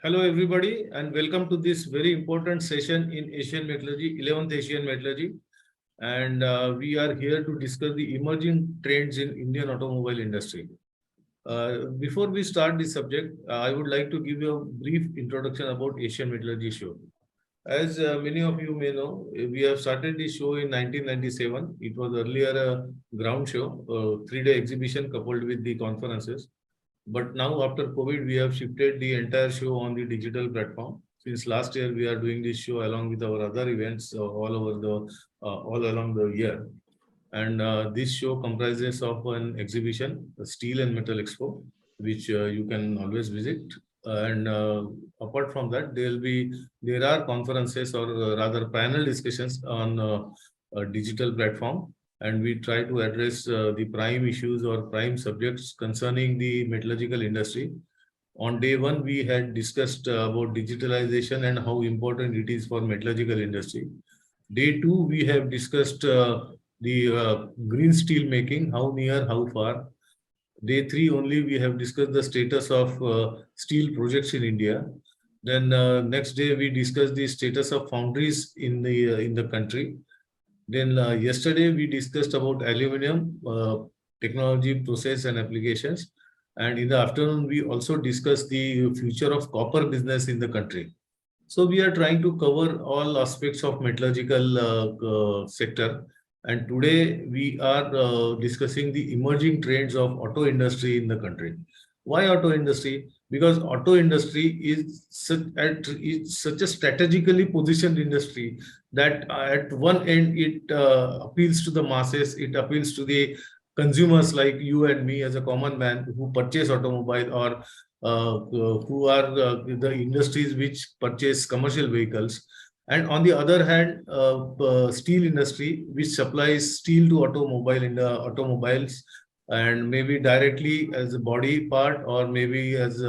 Hello everybody and welcome to this very important session in Asian Metallurgy, 11th Asian Metallurgy. And we are here to discuss the emerging trends in Indian automobile industry. Before we start this subject, I would like to give you a brief introduction about Asian Metallurgy show. As many of you may know, we have started this show in 1997. It was earlier a ground show, a 3-day exhibition coupled with the conferences. But now after COVID, we have shifted the entire show on the digital platform. Since last year, we are doing this show along with our other events all along the year. And this show comprises of an exhibition, a Steel and Metal Expo, which you can always visit. And apart from that, there are conferences or rather panel discussions on a digital platform, and we try to address the prime issues or prime subjects concerning the metallurgical industry. On day one, we had discussed about digitalization and how important it is for metallurgical industry. Day two, we have discussed the green steel making, how near, how far. Day three only, we have discussed the status of steel projects in India. Then next day, we discussed the status of foundries in the country. Then yesterday we discussed about aluminum technology, process and applications. And in the afternoon, we also discussed the future of copper business in the country. So we are trying to cover all aspects of metallurgical sector. And today we are discussing the emerging trends of auto industry in the country. Why auto industry? Because auto industry is such a strategically positioned industry that at one end it appeals to the masses, it appeals to the consumers like you and me as a common man who purchase automobile or who are the industries which purchase commercial vehicles. And on the other hand, steel industry which supplies steel to automobiles and maybe directly as a body part or maybe as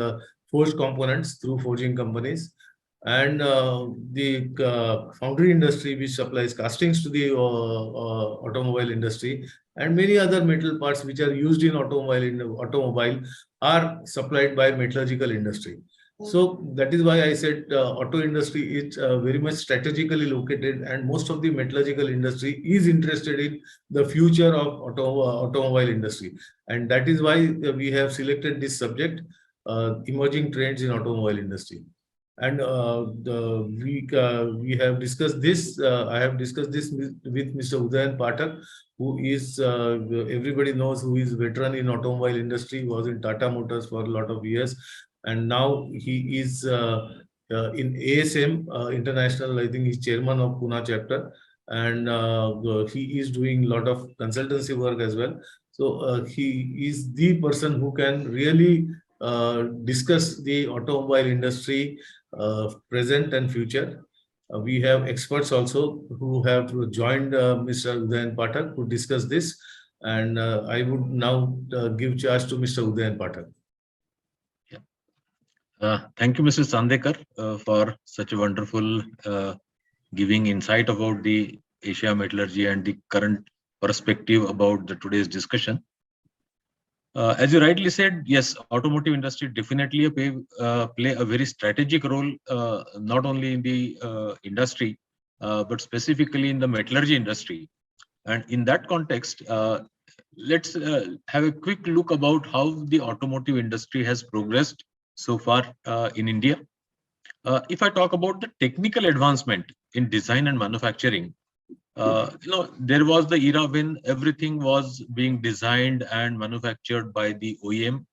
forged components through forging companies. And the foundry industry which supplies castings to the automobile industry, and many other metal parts which are used in automobile are supplied by metallurgical industry. So that is why I said auto industry is very much strategically located, and most of the metallurgical industry is interested in the future of automobile industry. And that is why we have selected this subject, emerging trends in automobile industry. And we have discussed this. I have discussed this with Mr. Udayan Pathak, who is everybody knows, who is veteran in automobile industry, was in Tata Motors for a lot of years, and now he is in ASM International. I think he's chairman of Pune chapter, and he is doing a lot of consultancy work as well. So he is the person who can really discuss the automobile industry present and future. We have experts also who have joined Mr. Udayan Pathak to discuss this, and I would now give charge to Mr. Udayan Pathak. Thank you, Mr. Chandekar, for such a wonderful giving insight about the Asia Metallurgy and the current perspective about the today's discussion. As you rightly said, yes, automotive industry definitely play a very strategic role, not only in the industry, but specifically in the metallurgy industry. And in that context, let's have a quick look about how the automotive industry has progressed so far in India. If I talk about the technical advancement in design and manufacturing, there was the era when everything was being designed and manufactured by the OEM,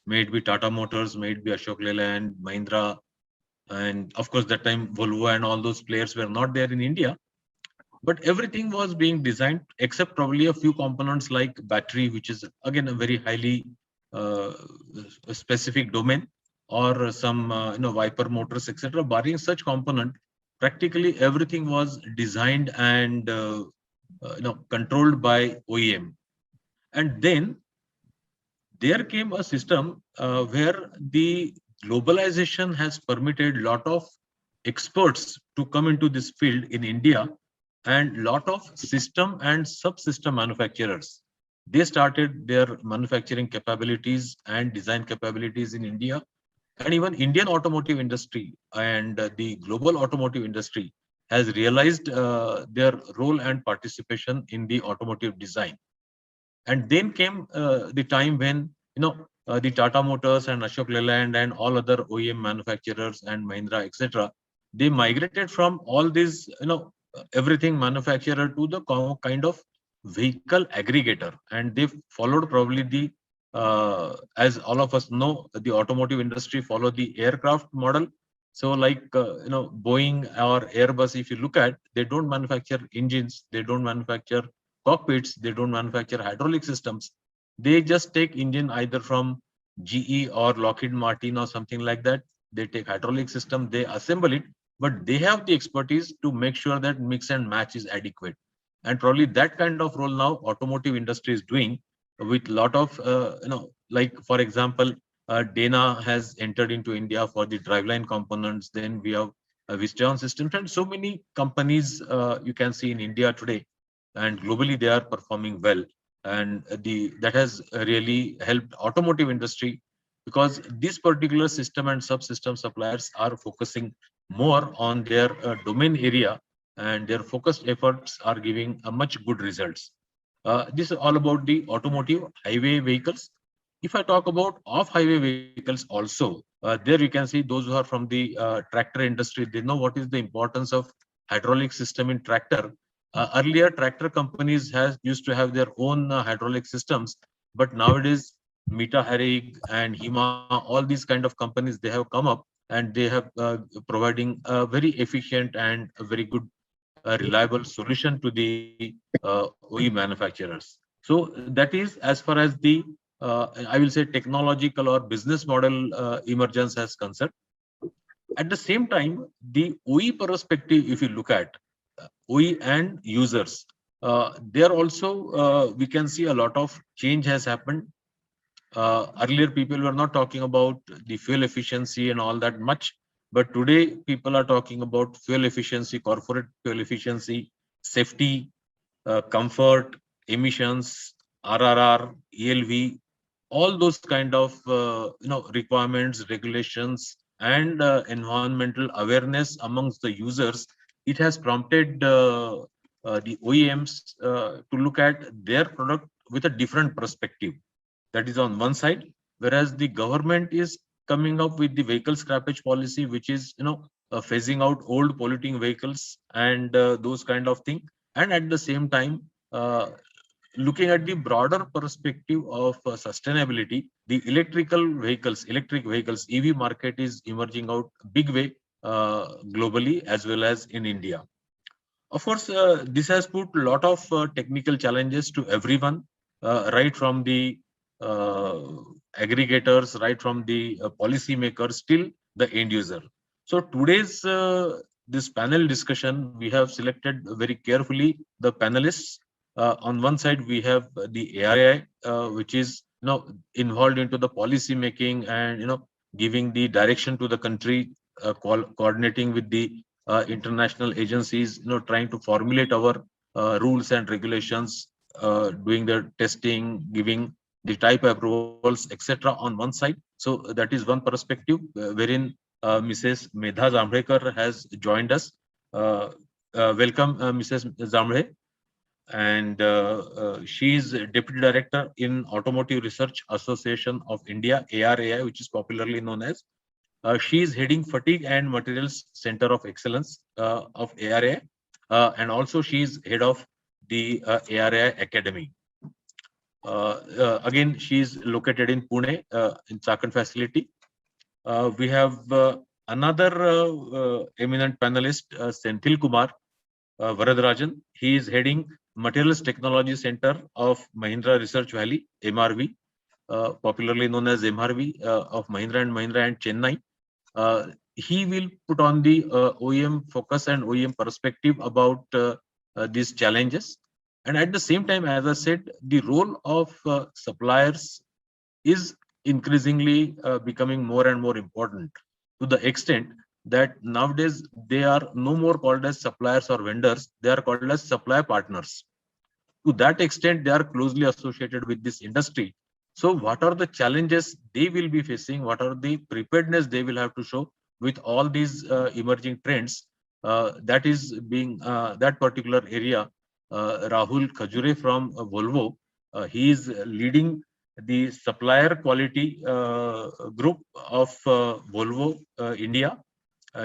made by Tata Motors, made by Ashok Leyland, Mahindra, and of course that time Volvo and all those players were not there in India. But everything was being designed except probably a few components like battery, which is again a very highly specific domain, or some wiper motors, etc. Barring such component, practically everything was designed and controlled by OEM. And then there came a system where the globalization has permitted a lot of experts to come into this field in India, and lot of system and subsystem manufacturers. They started their manufacturing capabilities and design capabilities in India. And even Indian automotive industry and the global automotive industry has realized their role and participation in the automotive design. And then came the time when, the Tata Motors and Ashok Leyland and all other OEM manufacturers and Mahindra, etc., they migrated from all these, everything manufacturer to the kind of vehicle aggregator, and they followed probably the, as all of us know, the automotive industry follow the aircraft model. So like, Boeing or Airbus, if you look at, they don't manufacture engines, they don't manufacture cockpits, they don't manufacture hydraulic systems. They just take engine either from GE or Lockheed Martin or something like that. They take hydraulic system, they assemble it, but they have the expertise to make sure that mix and match is adequate. And probably that kind of role now automotive industry is doing with lot of, like for example, Dana has entered into India for the driveline components. Then we have Visteon Systems, and so many companies you can see in India today, and globally they are performing well. And that has really helped automotive industry, because this particular system and subsystem suppliers are focusing more on their domain area, and their focused efforts are giving a much good results. This is all about the automotive highway vehicles. If I talk about off-highway vehicles also, there you can see those who are from the tractor industry, they know what is the importance of hydraulic system in tractor. Earlier, tractor companies used to have their own hydraulic systems, but nowadays, Metallurgy and HEMA, all these kind of companies, they have come up, and they have providing a very efficient and a very good, reliable solution to the OE manufacturers. So that is as far as the, I will say, technological or business model emergence has concerned. At the same time, the OE perspective, if you look at OE and users, there also we can see a lot of change has happened. Earlier, people were not talking about the fuel efficiency and all that much, but today people are talking about fuel efficiency, corporate fuel efficiency, safety, comfort, emissions, RRR, ELV, all those kind of requirements, regulations, and environmental awareness amongst the users. It has prompted the OEMs to look at their product with a different perspective. That is on one side, whereas the government is coming up with the vehicle scrappage policy, which is phasing out old polluting vehicles and those kind of thing. And at the same time, looking at the broader perspective of sustainability, the electric vehicles, EV market is emerging out big way globally as well as in India. Of course, this has put a lot of technical challenges to everyone, right from the aggregators, right from the policymakers till the end user. So today's this panel discussion, we have selected very carefully the panelists. On one side, we have the ARI, which is involved into the policy making and giving the direction to the country, coordinating with the international agencies, trying to formulate our rules and regulations, doing the testing, giving the type approvals, etc. on one side. So that is one perspective wherein Mrs. Medha Jambhale has joined us. Welcome, Mrs. Jambhale. And she is Deputy Director in Automotive Research Association of India, ARAI, which is popularly known as. She is heading Fatigue and Materials Center of Excellence of ARAI. And also she is head of the ARAI Academy. Again, she is located in Pune, in Chakan facility. We have another eminent panelist, Senthilkumaran, Varatharajan. He is heading Materials Technology Center of Mahindra Research Valley, MRV, popularly known as MRV of Mahindra and Chennai. He will put on the OEM focus and OEM perspective about these challenges. And at the same time, as I said, the role of suppliers is increasingly becoming more and more important, to the extent that nowadays they are no more called as suppliers or vendors, they are called as supply partners. To that extent, they are closely associated with this industry. So what are the challenges they will be facing? What are the preparedness they will have to show with all these emerging trends? That is being that particular area. Rahul Khajure from Volvo, he is leading the supplier quality group of Volvo India.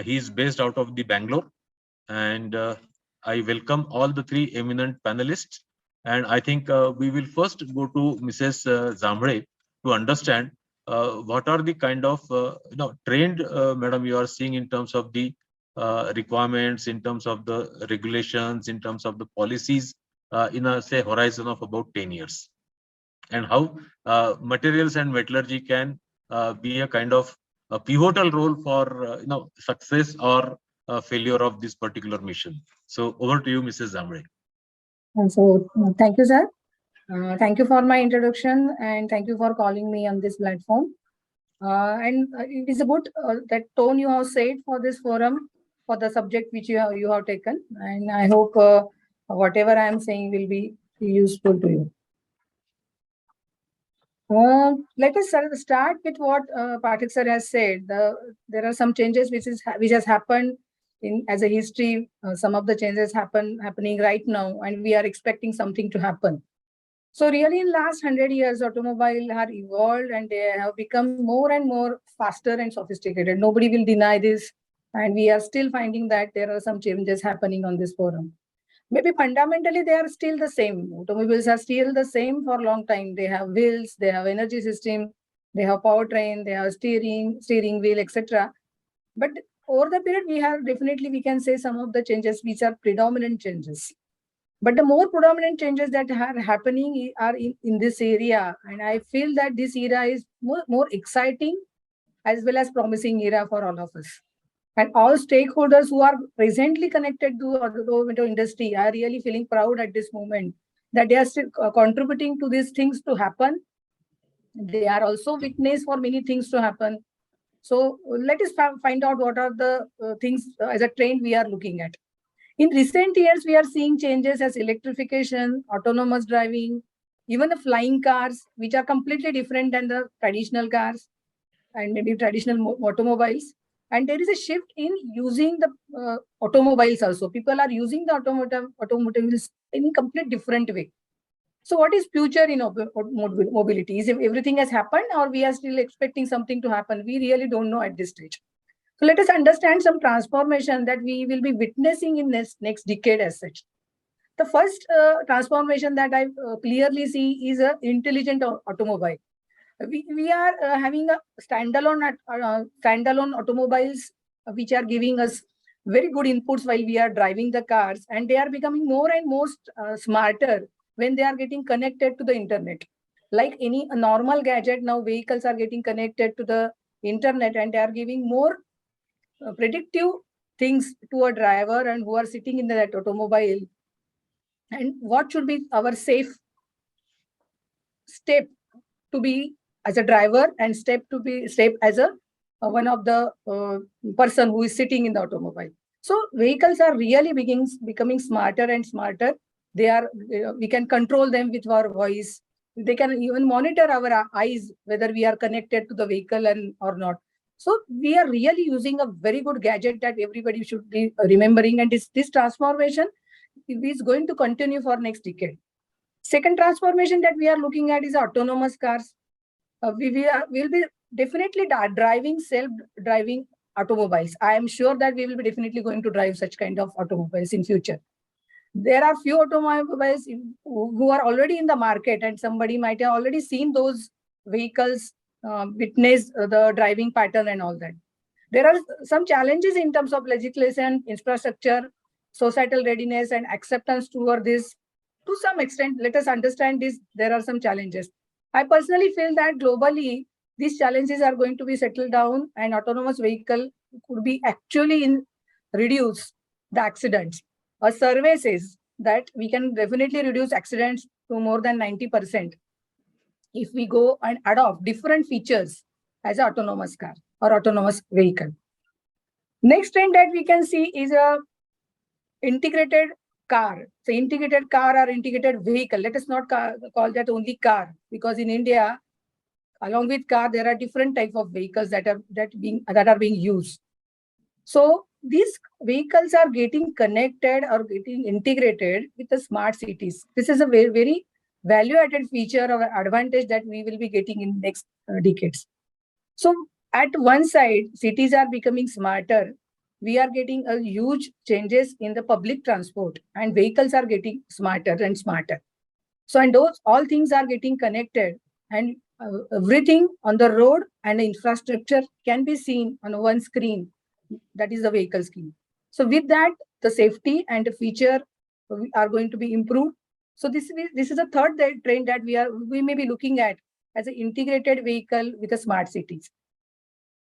He is based out of the Bangalore, and I welcome all the three eminent panelists. And I think we will first go to Mrs. Jambhale to understand what are the kind of trend, madam, you are seeing in terms of the requirements, in terms of the regulations, in terms of the policies in a say horizon of about 10 years, and how materials and metallurgy can be a kind of a pivotal role for success or failure of this particular mission. So over to you, Mrs. Jambhale. Thank you, sir. Thank you for my introduction, and thank you for calling me on this platform. It is a good that tone you have said for this forum, for the subject which you have taken, and I hope whatever I am saying will be useful to you. Let us start with what Pathak sir has said. There are some changes which has happened in as a history. Some of the changes happening right now, and we are expecting something to happen. So really, in last 100 years, automobile have evolved and they have become more and more faster and sophisticated. Nobody will deny this, and we are still finding that there are some changes happening on this forum. Maybe fundamentally they are still the same. Automobiles are still the same for a long time. They have wheels, they have energy system, they have powertrain, they have steering wheel, etc. But over the period, we can say some of the changes which are predominant changes. But the more predominant changes that are happening are in this area. And I feel that this era is more exciting as well as promising era for all of us. And all stakeholders who are presently connected to the automobile industry are really feeling proud at this moment that they are still contributing to these things to happen. They are also witness for many things to happen. So let us find out what are the things as a trend we are looking at. In recent years, we are seeing changes as electrification, autonomous driving, even the flying cars, which are completely different than the traditional cars and maybe traditional automobiles. And there is a shift in using the automobiles also. People are using the automobiles in a complete different way. So what is future in mobility? Is everything has happened or we are still expecting something to happen? We really don't know at this stage. So let us understand some transformation that we will be witnessing in this next decade as such. The first transformation that I clearly see is an intelligent automobile. We are having a standalone automobiles which are giving us very good inputs while we are driving the cars, and they are becoming more and more smarter when they are getting connected to the internet. Like any normal gadget, now vehicles are getting connected to the internet and they are giving more predictive things to a driver and who are sitting in that automobile. And what should be our safe step to be as a driver and step as a one of the person who is sitting in the automobile. So vehicles are really becoming smarter and smarter. They are we can control them with our voice. They can even monitor our eyes whether we are connected to the vehicle or not. So we are really using a very good gadget that everybody should be remembering, and this transformation is going to continue for next decade. Second transformation that we are looking at is autonomous cars. We'll be definitely driving self-driving automobiles. I am sure that we will be definitely going to drive such kind of automobiles in future. There are few automobiles who are already in the market, and somebody might have already seen those vehicles, witnessed the driving pattern and all that. There are some challenges in terms of legislation, infrastructure, societal readiness, and acceptance toward this. To some extent, let us understand this. There are some challenges. I personally feel that globally, these challenges are going to be settled down, and autonomous vehicle could be actually reduce the accidents. A survey says that we can definitely reduce accidents to more than 90% if we go and adopt different features as an autonomous car or autonomous vehicle. Next trend that we can see is a integrated car. So integrated car or integrated vehicle. Let us not call that only car, because in India, along with car, there are different type of vehicles that are being used. So these vehicles are getting connected or getting integrated with the smart cities. This is a very, very value-added feature or advantage that we will be getting in next decades. So at one side, cities are becoming smarter. We are getting a huge changes in the public transport, and vehicles are getting smarter and smarter. So, and those all things are getting connected, and everything on the road and the infrastructure can be seen on one screen. That is the vehicle screen. So with that, the safety and the feature are going to be improved. So this is a third trend that we may be looking at as an integrated vehicle with the smart cities.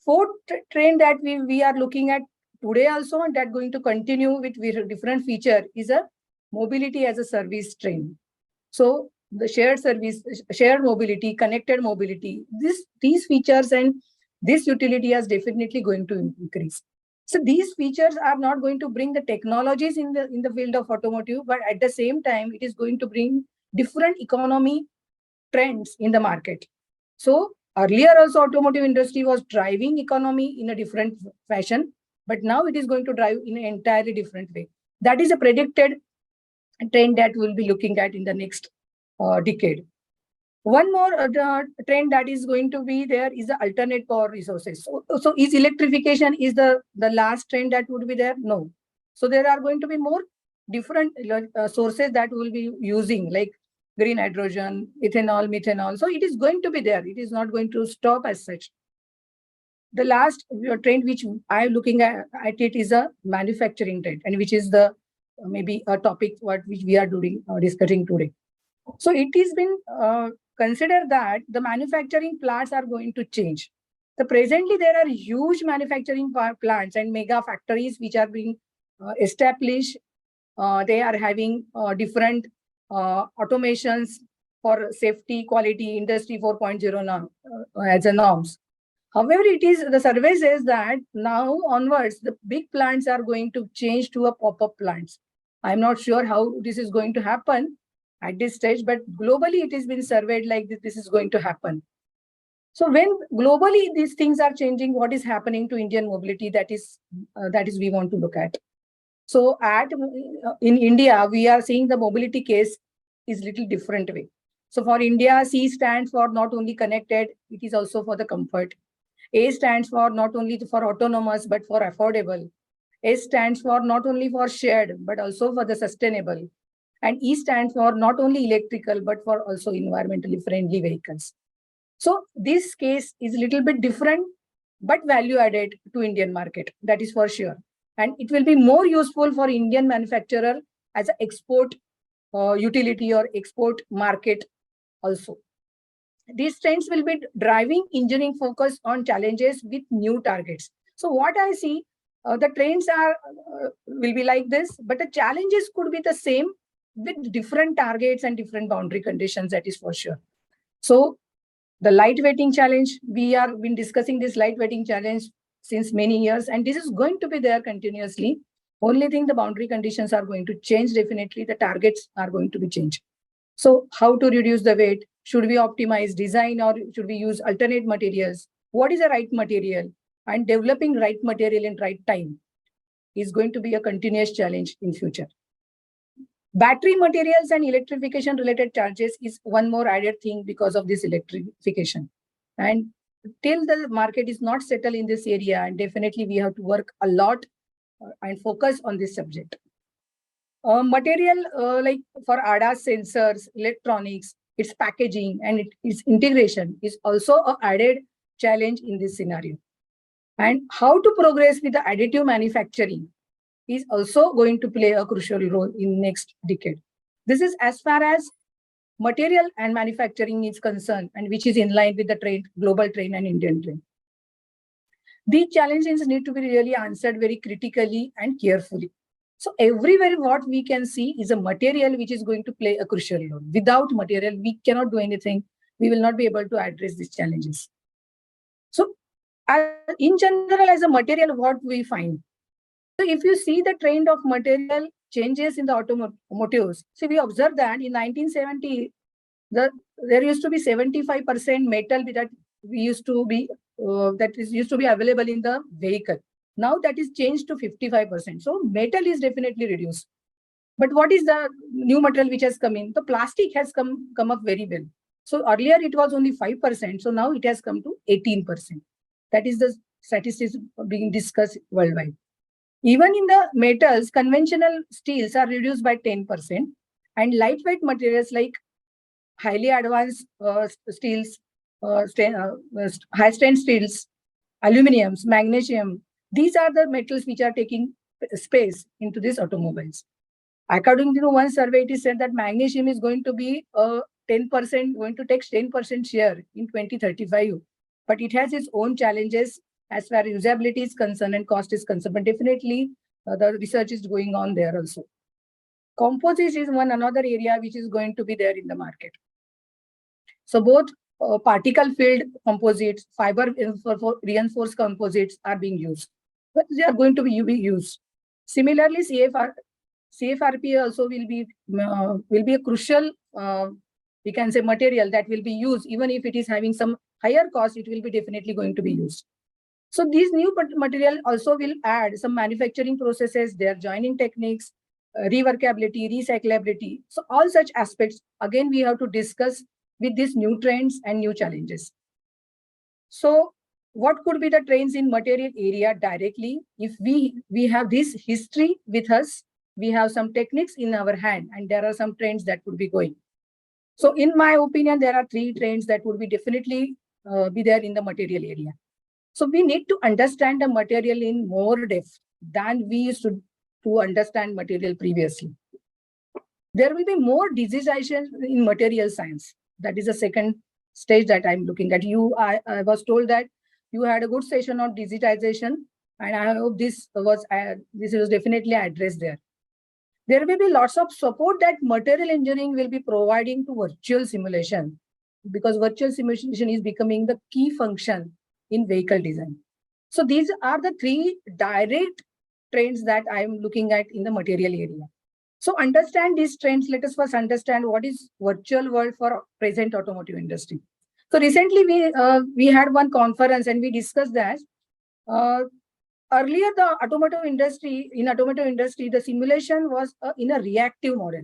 Fourth trend that we are looking at today also, and that going to continue with different feature, is a mobility as a service trend. So the shared mobility, connected mobility, these features and this utility is definitely going to increase. So these features are not going to bring the technologies in the field of automotive, but at the same time, it is going to bring different economy trends in the market. So earlier also automotive industry was driving economy in a different fashion, but now it is going to drive in an entirely different way. That is a predicted trend that we'll be looking at in the next decade. One more trend that is going to be there is the alternate power resources. So is electrification is the last trend that would be there? No. So there are going to be more different sources that we'll be using, like green hydrogen, ethanol, methanol. So it is going to be there. It is not going to stop as such. The last trend which I'm looking at it is a manufacturing trend, and which is the maybe a topic which we are discussing today. So it has been considered that the manufacturing plants are going to change. So presently there are huge manufacturing plants and mega factories which are being established. They are having different automations for safety, quality, industry 4.0 now as a norms. However, the survey says that now onwards, the big plants are going to change to a pop-up plants. I'm not sure how this is going to happen at this stage, but globally it has been surveyed like this is going to happen. So when globally these things are changing, what is happening to Indian mobility? That is we want to look at. So in India, we are seeing the mobility case is little different way. So for India, C stands for not only connected, it is also for the comfort. A stands for not only for autonomous, but for affordable. S stands for not only for shared, but also for the sustainable. And E stands for not only electrical, but for also environmentally friendly vehicles. So this case is a little bit different, but value added to Indian market. That is for sure. And it will be more useful for Indian manufacturer as an export utility or export market also. These trends will be driving engineering focus on challenges with new targets. So what I see, the trends will be like this, but the challenges could be the same with different targets and different boundary conditions, that is for sure. So the lightweighting challenge, we have been discussing this lightweighting challenge since many years, and this is going to be there continuously. Only thing, the boundary conditions are going to change definitely, the targets are going to be changed. So how to reduce the weight? Should we optimize design or should we use alternate materials? What is the right material? And developing right material in right time is going to be a continuous challenge in future. Battery materials and electrification related charges is one more added thing because of this electrification. And till the market is not settled in this area, and definitely we have to work a lot and focus on this subject. Material like for ADAS sensors, electronics, its packaging and its integration is also an added challenge in this scenario. And how to progress with the additive manufacturing is also going to play a crucial role in next decade. This is as far as material and manufacturing is concerned, and which is in line with the trend, global trend and Indian trend. These challenges need to be really answered very critically and carefully. So everywhere what we can see is a material which is going to play a crucial role. Without material, we cannot do anything. We will not be able to address these challenges. So in general, as a material, what we find? So if you see the trend of material changes in the automotives, so we observe that in 1970, there used to be 75% metal we used to be used to be available in the vehicle. Now that is changed to 55%. So metal is definitely reduced. But what is the new material which has come in? The plastic has come up very well. So earlier it was only 5%. So now it has come to 18%. That is the statistics being discussed worldwide. Even in the metals, conventional steels are reduced by 10%, and lightweight materials like highly advanced steels, high-strength steels, aluminiums, magnesium, these are the metals which are taking space into these automobiles. According to one survey, it is said that magnesium is going to be 10%, going to take 10% share in 2035. But it has its own challenges as far as usability is concerned and cost is concerned. But definitely the research is going on there also. Composites is another area which is going to be there in the market. So both particle filled composites, fiber reinforced composites are being used. But they are going to be used. Similarly, CFRP also will be a crucial, we can say, material that will be used. Even if it is having some higher cost, it will be definitely going to be used. So these new material also will add some manufacturing processes, their joining techniques, reworkability, recyclability. So all such aspects, again, we have to discuss with these new trends and new challenges. So what could be the trends in material area directly? If we have this history with us, we have some techniques in our hand, and there are some trends that could be going. So in my opinion, there are 3 trends that would be definitely be there in the material area. So we need to understand the material in more depth than we used to understand material previously. There will be more digitization in material science. That is the second stage that I'm looking at. I was told that you had a good session on digitization, and I hope this was definitely addressed there. There will be lots of support that material engineering will be providing to virtual simulation, because virtual simulation is becoming the key function in vehicle design. So these are the 3 direct trends that I'm looking at in the material area. So understand these trends. Let us first understand what is virtual world for present automotive industry. So recently we had one conference and we discussed that earlier the automotive industry, the simulation was in a reactive model.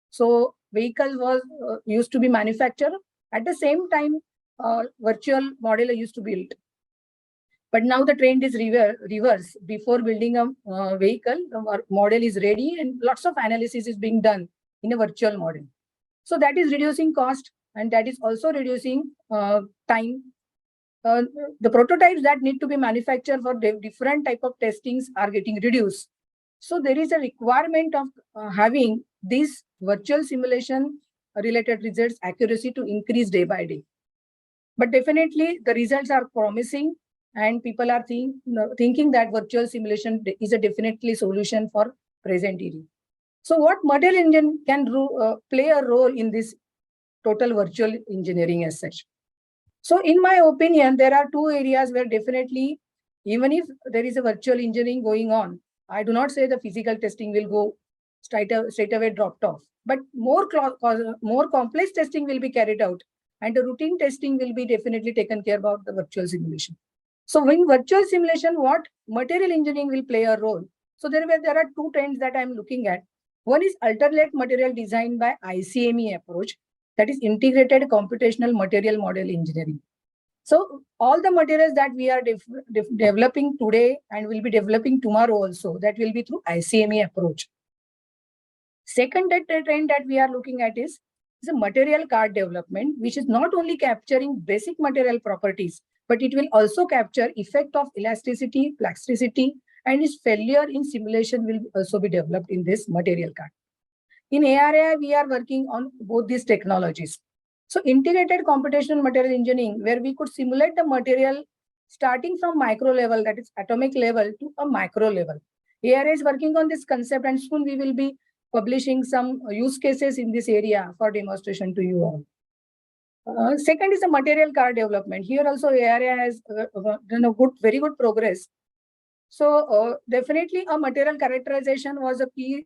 So vehicle was used to be manufactured. At the same time, virtual model used to build. But now the trend is reverse. Before building a vehicle, the model is ready and lots of analysis is being done in a virtual model. So that is reducing cost, and that is also reducing time. The prototypes that need to be manufactured for different type of testings are getting reduced. So there is a requirement of having this virtual simulation related results accuracy to increase day by day. But definitely the results are promising, and people are thinking that virtual simulation is a definitely solution for present era. So what material engine can play a role in this total virtual engineering as such? So in my opinion, there are 2 areas where definitely, even if there is a virtual engineering going on, I do not say the physical testing will go straight away dropped off, but more complex testing will be carried out, and the routine testing will be definitely taken care about the virtual simulation. So in virtual simulation, what material engineering will play a role? So there are 2 trends that I'm looking at. One is alternate material design by ICME approach, that is integrated computational material model engineering. So all the materials that we are developing today and will be developing tomorrow also, that will be through ICME approach. Second trend that we are looking at is a material card development, which is not only capturing basic material properties, but it will also capture effect of elasticity, plasticity, and its failure in simulation will also be developed in this material card. In ARAI, we are working on both these technologies. So integrated computational material engineering, where we could simulate the material starting from micro level, that is atomic level, to a micro level. ARAI is working on this concept, and soon we will be publishing some use cases in this area for demonstration to you all. Second is the material card development. Here also ARAI has done a very good progress. So definitely a material characterization was a key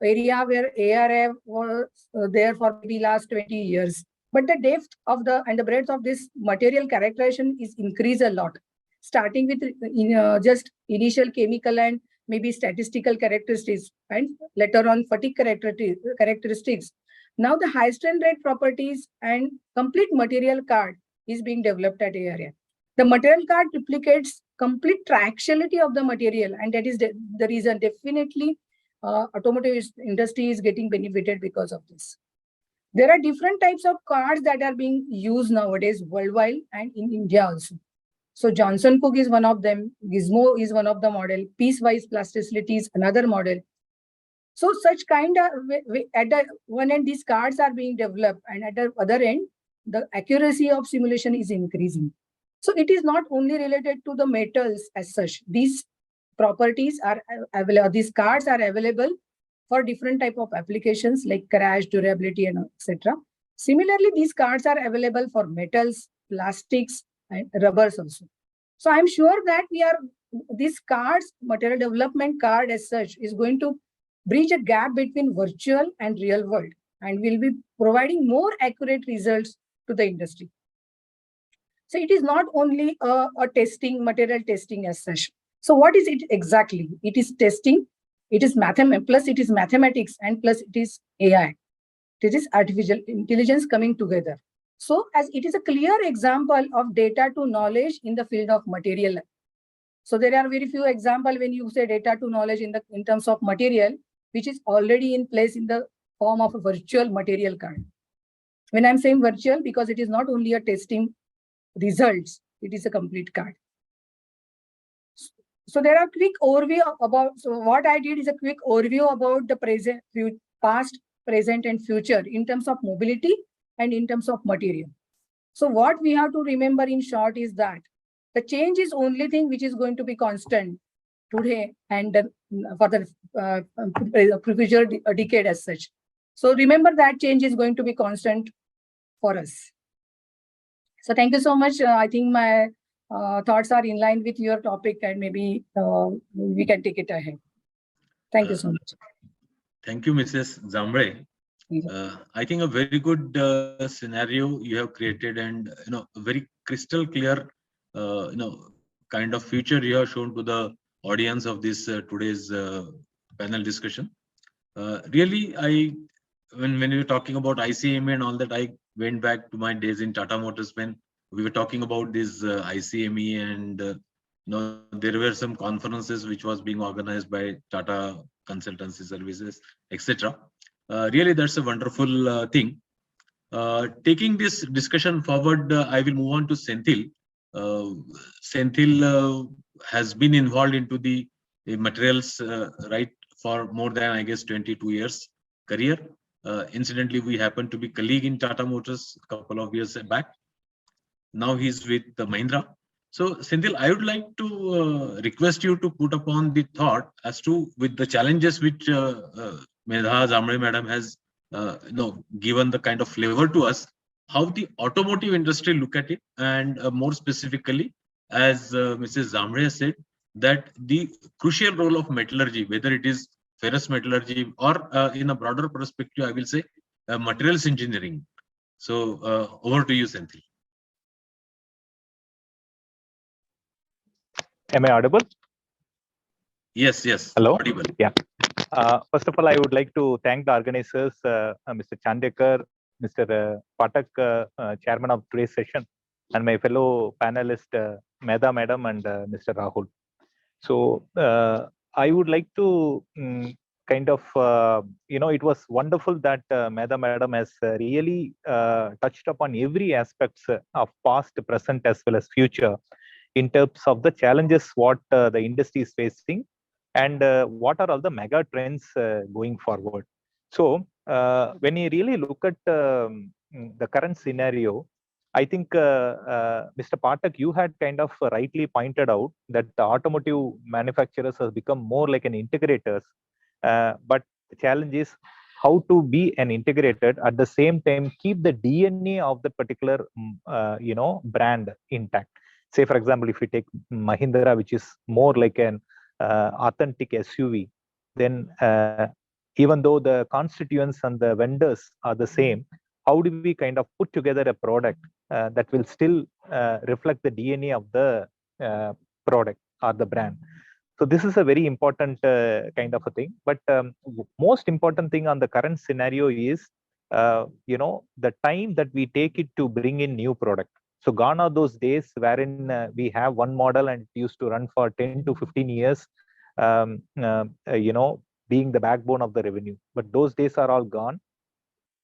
area where ARAI was there for the last 20 years. But the depth of the breadth of this material characterization is increased a lot, starting with just initial chemical and maybe statistical characteristics, and later on fatigue characteristics. Now the high strength rate properties and complete material card is being developed at ARA. The material card replicates complete tractionality of the material, and that is the reason definitely automotive industry is getting benefited because of this. There are different types of cards that are being used nowadays worldwide and in India also. So Johnson Cook is one of them, Gizmo is one of the model, piecewise plasticity is another model. So such kind of, at the one end, these cards are being developed, and at the other end, the accuracy of simulation is increasing. So it is not only related to the metals as such. These properties are available, these cards are available for different type of applications like crash, durability, and etc. Similarly, these cards are available for metals, plastics, and rubbers also. So I'm sure that these cards, material development card as such, is going to bridge a gap between virtual and real world, and will be providing more accurate results to the industry. So it is not only a testing, material testing as such. So what is it exactly? It is testing, it is plus it is mathematics, and plus it is AI. It is artificial intelligence coming together. So as it is a clear example of data to knowledge in the field of material. So there are very few examples when you say data to knowledge in terms of material, which is already in place in the form of a virtual material card. When I'm saying virtual, because it is not only a testing results, it is a complete card. So there are quick overview about, so what I did is a quick overview about the present, past, present, and future in terms of mobility and in terms of material. So what we have to remember in short is that the change is only thing which is going to be constant today and for the future decade as such. So remember that change is going to be constant for us. So thank you so much. I think my thoughts are in line with your topic, and maybe we can take it ahead. Thank you so much. Thank you, Mrs. Jambhale. I think a very good scenario you have created, and a very crystal clear kind of future you have shown to the audience of this today's panel discussion. Really, when we were talking about ICMA and all that, I went back to my days in Tata Motors when we were talking about this ICME, and there were some conferences which was being organized by Tata Consultancy Services, etc. Really, that's a wonderful thing. Taking this discussion forward, I will move on to Senthil. Senthil has been involved into the materials right for more than, I guess, 22 years career. Incidentally, we happen to be colleague in Tata Motors a couple of years back. Now he's with Mahindra. So Senthil, I would like to request you to put upon the thought as to, with the challenges which Medha Jambhale madam has given the kind of flavor to us, how the automotive industry look at it, and more specifically, as Mrs. Jambhale said, that the crucial role of metallurgy, whether it is ferrous metallurgy or in a broader perspective, I will say materials engineering. So over to you, Senthil. Am I audible? Yes, yes. Hello. Audible. Yeah. First of all, I would like to thank the organizers, Mr. Chandekar, Mr. Pathak, chairman of today's session, and my fellow panelist, Medha madam and Mr. Rahul. So I would like to kind of, it was wonderful that Medha madam has really touched upon every aspects of past, present, as well as future, in terms of the challenges what the industry is facing, and what are all the mega trends going forward. So when you really look at the current scenario, I think Mr. Pathak, you had kind of rightly pointed out that the automotive manufacturers have become more like an integrators, but the challenge is how to be an integrated, at the same time keep the DNA of the particular brand intact. Say, for example, if we take Mahindra, which is more like an authentic SUV, then even though the constituents and the vendors are the same, how do we kind of put together a product that will still reflect the DNA of the product or the brand. So this is a very important kind of a thing. But most important thing on the current scenario is, the time that we take it to bring in new product. So gone are those days wherein we have one model and it used to run for 10 to 15 years, being the backbone of the revenue. But those days are all gone.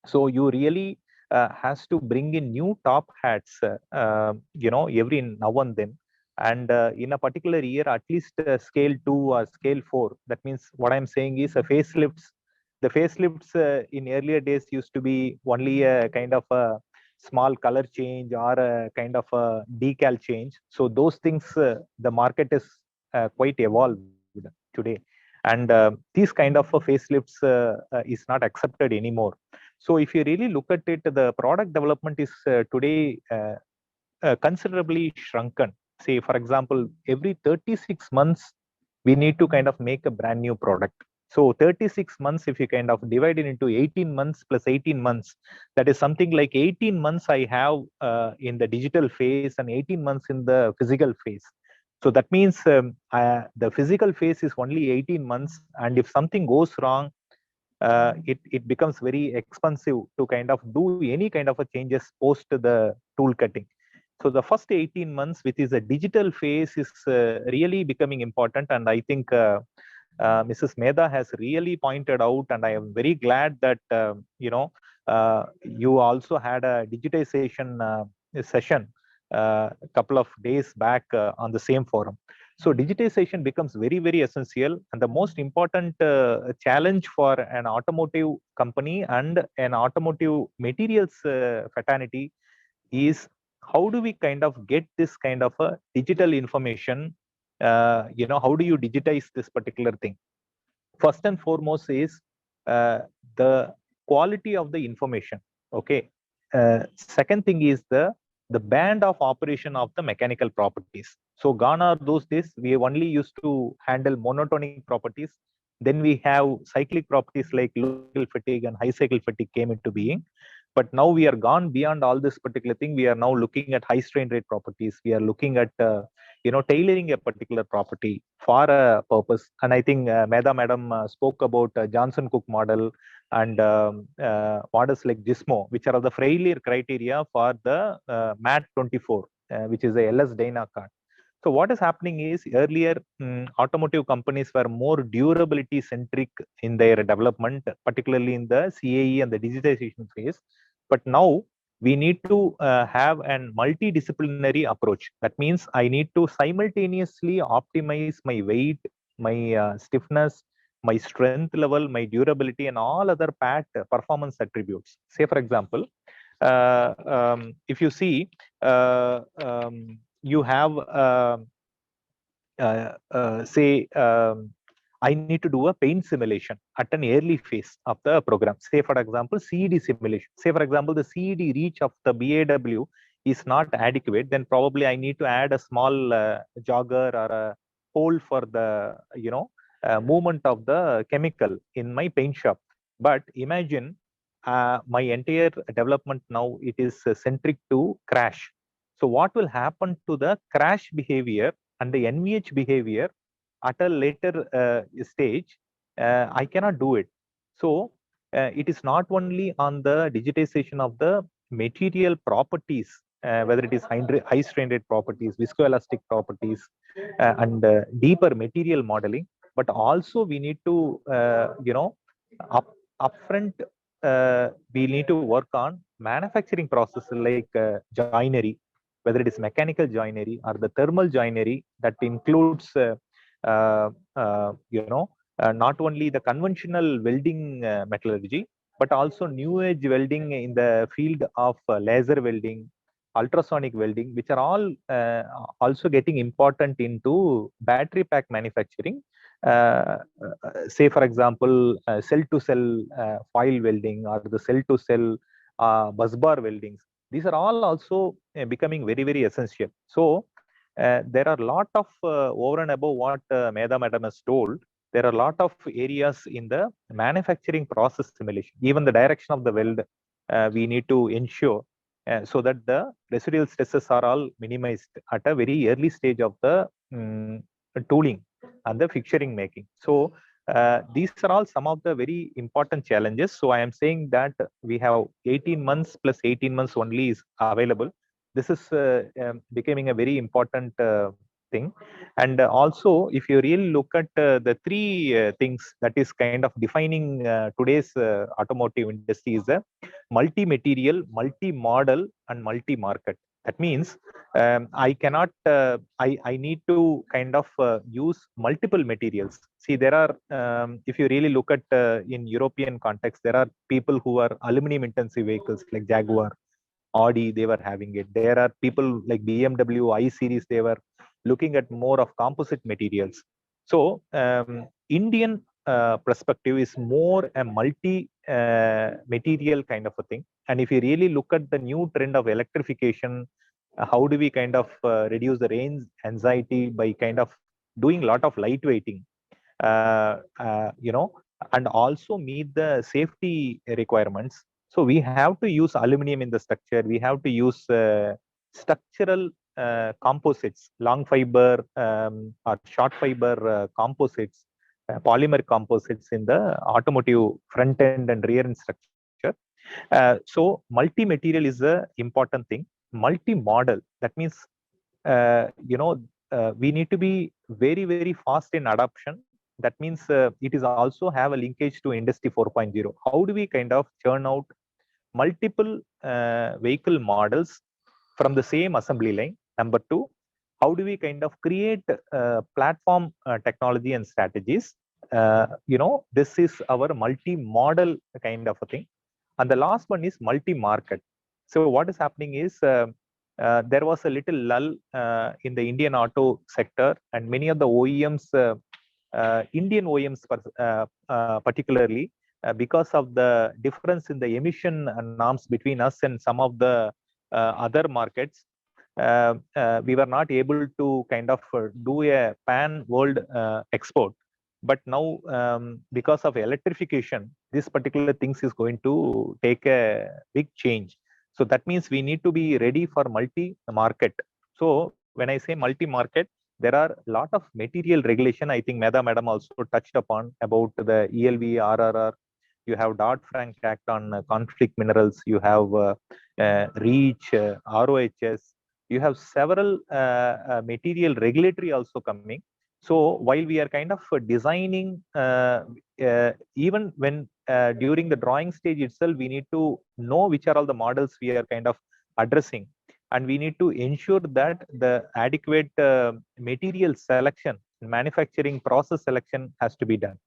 So you really has to bring in new top hats, every now and then. And in a particular year, at least scale 2 or scale 4. That means what I'm saying is a facelifts. The facelifts in earlier days used to be only a kind of a small color change or a kind of a decal change. So those things, the market is quite evolved today. And these kind of facelifts is not accepted anymore. So if you really look at it, the product development is today considerably shrunken. Say, for example, every 36 months, we need to kind of make a brand new product. So 36 months, if you kind of divide it into 18 months plus 18 months, that is something like 18 months I have in the digital phase and 18 months in the physical phase. So that means the physical phase is only 18 months. And if something goes wrong, it becomes very expensive to kind of do any kind of a changes post the tool cutting. So the first 18 months, which is a digital phase, is really becoming important. And I think Mrs. Medha has really pointed out, and I am very glad that you also had a digitization session a couple of days back on the same forum. So digitization becomes very, very essential. And the most important challenge for an automotive company and an automotive materials fraternity is, how do we kind of get this kind of a digital information? How do you digitize this particular thing? First and foremost is the quality of the information. Okay. Second thing is the band of operation of the mechanical properties. So gone are those days, we only used to handle monotonic properties. Then we have cyclic properties like low cycle fatigue and high cycle fatigue came into being. But now we are gone beyond all this particular thing. We are now looking at high strain rate properties. We are looking at tailoring a particular property for a purpose. And I think Medha madam spoke about Johnson Cook model and models like Gizmo, which are the failure criteria for the MAT 24, which is the LS Dyna card. So what is happening is, earlier automotive companies were more durability centric in their development, particularly in the CAE and the digitization phase. But now we need to have a multidisciplinary approach. That means I need to simultaneously optimize my weight, my stiffness, my strength level, my durability, and all other performance attributes. Say, for example, if you see, you have, I need to do a paint simulation at an early phase of the program. Say, for example, CED simulation. Say, for example, the CED reach of the BAW is not adequate, then probably I need to add a small jogger or a hole for the, movement of the chemical in my paint shop. But imagine my entire development now, it is centric to crash. So what will happen to the crash behavior and the NVH behavior at a later stage? I cannot do it. So it is not only on the digitization of the material properties, whether it is high strain rate properties, viscoelastic properties, and deeper material modeling, but also we need to, upfront, we need to work on manufacturing processes like joinery, whether it is mechanical joinery or the thermal joinery that includes, not only the conventional welding metallurgy, but also new age welding in the field of laser welding, ultrasonic welding, which are all also getting important into battery pack manufacturing. Say, for example, cell-to-cell foil welding or the cell-to-cell busbar weldings. These are all also becoming very, very essential. So there are a lot of, over and above what Medha madam has told, there are a lot of areas in the manufacturing process simulation, even the direction of the weld, we need to ensure so that the residual stresses are all minimized at a very early stage of the tooling and the fixturing making. So these are all some of the very important challenges. So I am saying that we have 18 months plus 18 months only is available. This is becoming a very important thing. And also, if you really look at the three things that is kind of defining today's automotive industry is the multi-material, multi-model, and multi-market. That means I cannot, I need to kind of use multiple materials. See, there are, if you really look at in European context, there are people who are aluminum intensive vehicles like Jaguar, Audi, they were having it. There are people like BMW, I series, they were looking at more of composite materials. So Indian perspective is more a multi material kind of a thing. And if you really look at the new trend of electrification, how do we kind of reduce the range anxiety by kind of doing a lot of lightweighting, and also meet the safety requirements. So we have to use aluminum in the structure. We have to use structural composites, long fiber or short fiber composites, polymer composites in the automotive front end and rear end structure. So multi-material is the important thing. Multi-model, that means we need to be very, very fast in adoption. That means it is also have a linkage to Industry 4.0. How do we kind of churn out multiple vehicle models from the same assembly line? Number two, how do we kind of create platform technology and strategies? This is our multi-model kind of a thing. And the last one is multi-market. So what is happening is there was a little lull in the Indian auto sector, and many of the OEMs, Indian OEMs particularly, because of the difference in the emission norms between us and some of the other markets, we were not able to kind of do a pan-world export. But now, because of electrification, this particular things is going to take a big change. So that means we need to be ready for multi-market. So when I say multi-market, there are a lot of material regulation. I think Medha madam also touched upon about the ELV, RRR. You have Dodd-Frank Act on conflict minerals. You have REACH, ROHS. You have several material regulatory also coming. So while we are kind of designing, even when during the drawing stage itself, we need to know which are all the models we are kind of addressing. And we need to ensure that the adequate material selection, manufacturing process selection has to be done.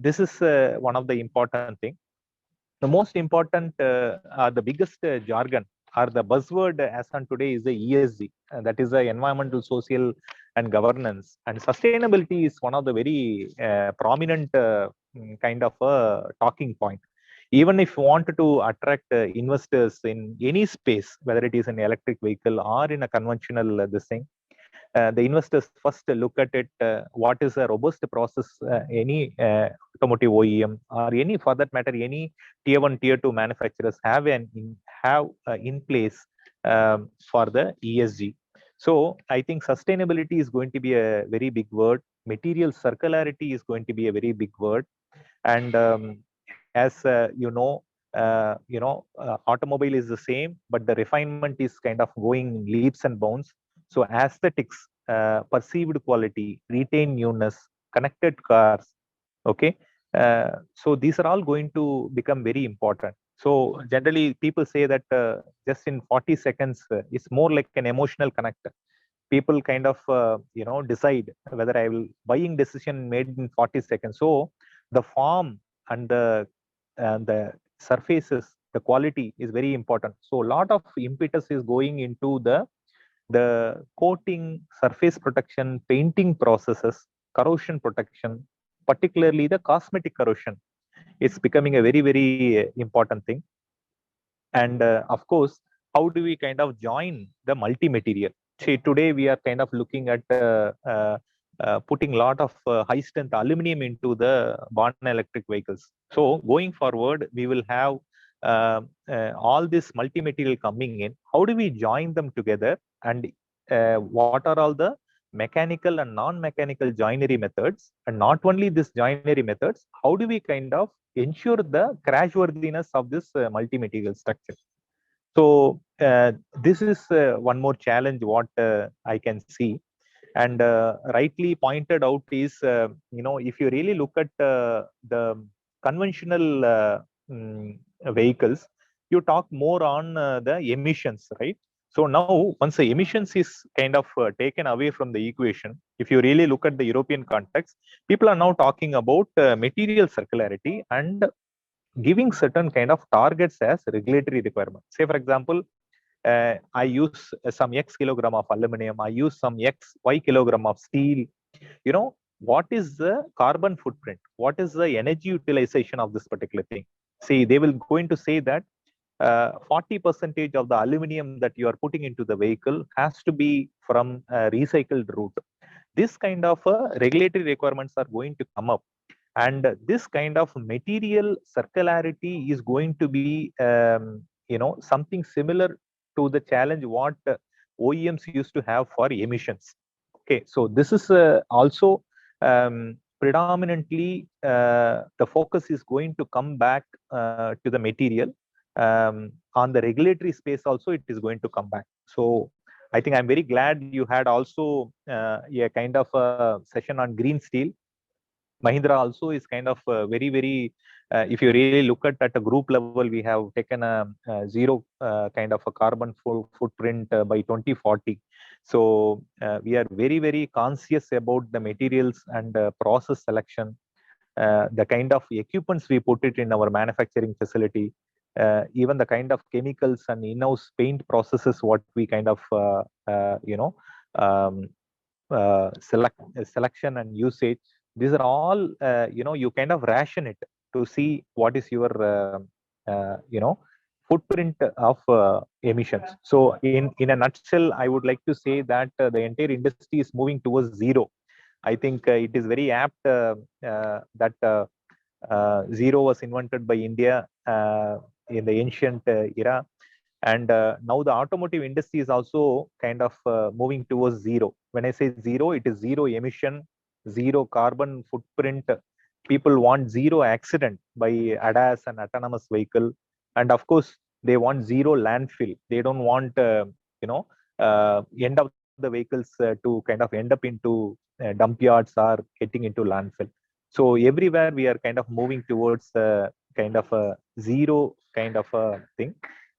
This is one of the important thing. The most important, the biggest jargon or the buzzword as on today is the ESG. That is the environmental, social, and governance. And sustainability is one of the very prominent kind of talking point. Even if you want to attract investors in any space, whether it is an electric vehicle or in a conventional this thing, the investors first look at it, what is a robust process any automotive OEM or any, for that matter, any tier 1, tier 2 manufacturers have in place for the ESG. So I think sustainability is going to be a very big word. Material circularity is going to be a very big word. And as automobile is the same, but the refinement is kind of going leaps and bounds. So aesthetics, perceived quality, retained newness, connected cars, okay. So these are all going to become very important. So generally people say that just in 40 seconds, it's more like an emotional connector. People kind of, decide whether I will buying decision made in 40 seconds. So the form and the surfaces, the quality is very important. So a lot of impetus is going into the coating, surface protection, painting processes, corrosion protection, particularly the cosmetic corrosion. It's becoming a very, very important thing. And of course, how do we kind of join the multi-material? See, today we are kind of looking at putting a lot of high strength aluminum into the born electric vehicles. So going forward, we will have all this multi-material coming in, how do we join them together, and what are all the mechanical and non-mechanical joinery methods, and not only this joinery methods, how do we kind of ensure the crashworthiness of this multi-material structure? So this is one more challenge what I can see, and rightly pointed out is, if you really look at the conventional vehicles, you talk more on the emissions, right? So now, once the emissions is kind of taken away from the equation, if you really look at the European context, people are now talking about material circularity and giving certain kind of targets as regulatory requirements. Say, for example, I use some X kilogram of aluminum, I use some Y kilogram of steel. What is the carbon footprint? What is the energy utilization of this particular thing? See, they will going to say that 40% of the aluminum that you are putting into the vehicle has to be from a recycled route. This kind of regulatory requirements are going to come up. And this kind of material circularity is going to be, something similar to the challenge what OEMs used to have for emissions. Okay, so this is also predominantly the focus is going to come back to the material. On the regulatory space also, it is going to come back. So I think I'm very glad you had also a kind of a session on green steel. Mahindra also is kind of very, very, if you really look at a group level, we have taken a zero kind of a carbon footprint by 2040. So we are very, very conscious about the materials and process selection, the kind of equipments we put it in our manufacturing facility, even the kind of chemicals and in-house paint processes, what we kind of, selection and usage. These are all, you kind of ration it to see what is your, footprint of emissions. So in a nutshell, I would like to say that the entire industry is moving towards zero. I think it is very apt that zero was invented by India in the ancient era. And now the automotive industry is also kind of moving towards zero. When I say zero, it is zero emission, zero carbon footprint. People want zero accident by ADAS and autonomous vehicle. And of course, they want zero landfill. They don't want, end of the vehicles to kind of end up into dump yards or getting into landfill. So everywhere we are kind of moving towards kind of a zero kind of a thing.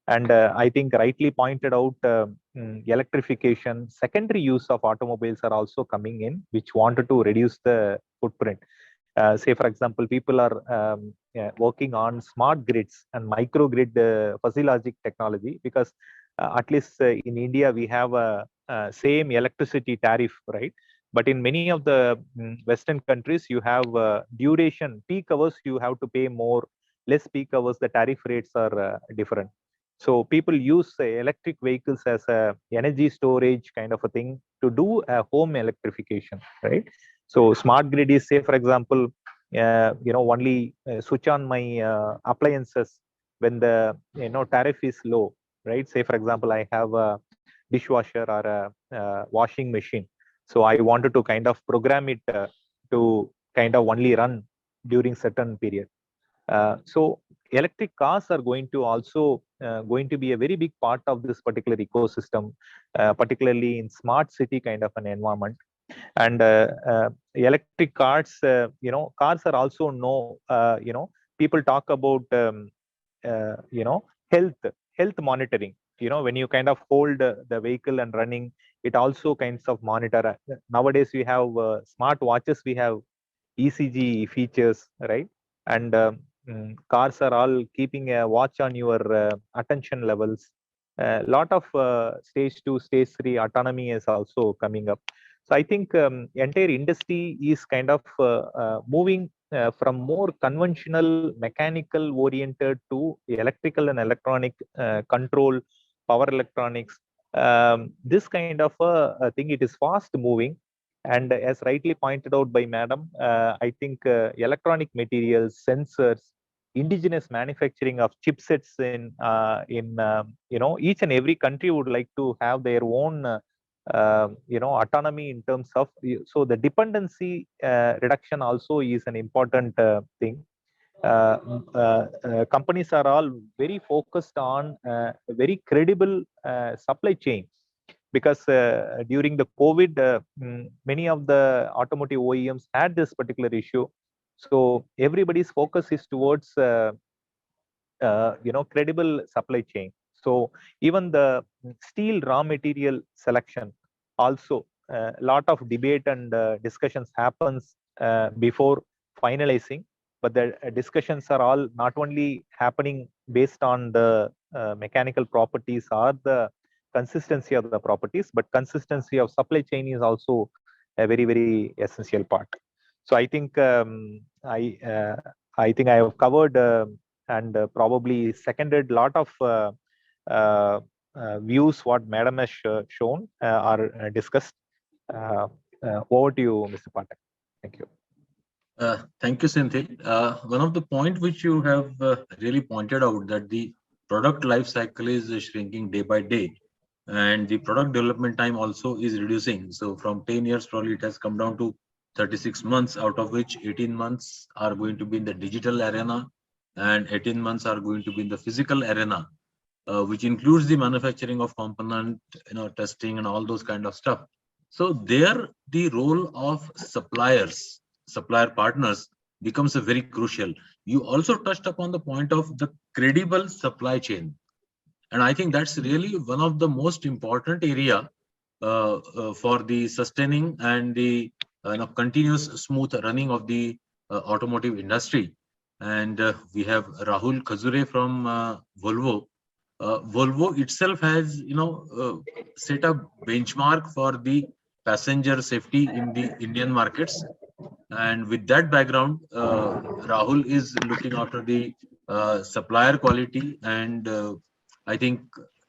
And I think rightly pointed out, electrification, secondary use of automobiles are also coming in, which wanted to reduce the footprint. Say, for example, people are working on smart grids and microgrid fuzzy logic technology, because at least in India, we have a same electricity tariff, right? But in many of the Western countries, you have duration, peak hours, you have to pay more, less peak hours, the tariff rates are different. So people use electric vehicles as a energy storage kind of a thing to do a home electrification, right? So smart grid is, say, for example, only switch on my appliances when the tariff is low, right? Say, for example, I have a dishwasher or a washing machine. So I wanted to kind of program it to kind of only run during certain period. So electric cars are going to also going to be a very big part of this particular ecosystem, particularly in smart city kind of an environment. And electric cars, cars are also people talk about health monitoring. When you kind of hold the vehicle and running, it also kinds of monitor. Nowadays we have smart watches, we have ECG features, right? And cars are all keeping a watch on your attention levels. A lot of stage 2, stage 3 autonomy is also coming up. So I think entire industry is kind of moving from more conventional mechanical oriented to electrical and electronic control, power electronics. This kind of a thing, it is fast moving. And as rightly pointed out by Madam, I think electronic materials, sensors, indigenous manufacturing of chipsets in each and every country would like to have their own autonomy in terms of, so the dependency reduction also is an important thing. Companies are all very focused on a very credible supply chain, because during the COVID, many of the automotive OEMs had this particular issue. So everybody's focus is towards credible supply chain. So even the steel raw material selection, also a lot of debate and discussions happens before finalizing, but the discussions are all not only happening based on the mechanical properties or the consistency of the properties, but consistency of supply chain is also a very, very essential part. So I think I think I have covered and probably seconded a lot of views what Madam has shown or discussed. Over to you, Mr. Pathak. Thank you. Thank you, Senthil. One of the point which you have really pointed out, that the product life cycle is shrinking day by day, and the product development time also is reducing. So from 10 years, probably it has come down to 36 months, out of which 18 months are going to be in the digital arena and 18 months are going to be in the physical arena, which includes the manufacturing of component, testing and all those kind of stuff. So there, the role of supplier partners becomes a very crucial. You also touched upon the point of the credible supply chain. And I think that's really one of the most important area for the sustaining and the continuous smooth running of the automotive industry. And we have Rahul Khajure from Volvo. Volvo itself has, set a benchmark for the passenger safety in the Indian markets. And with that background, Rahul is looking after the supplier quality, and I think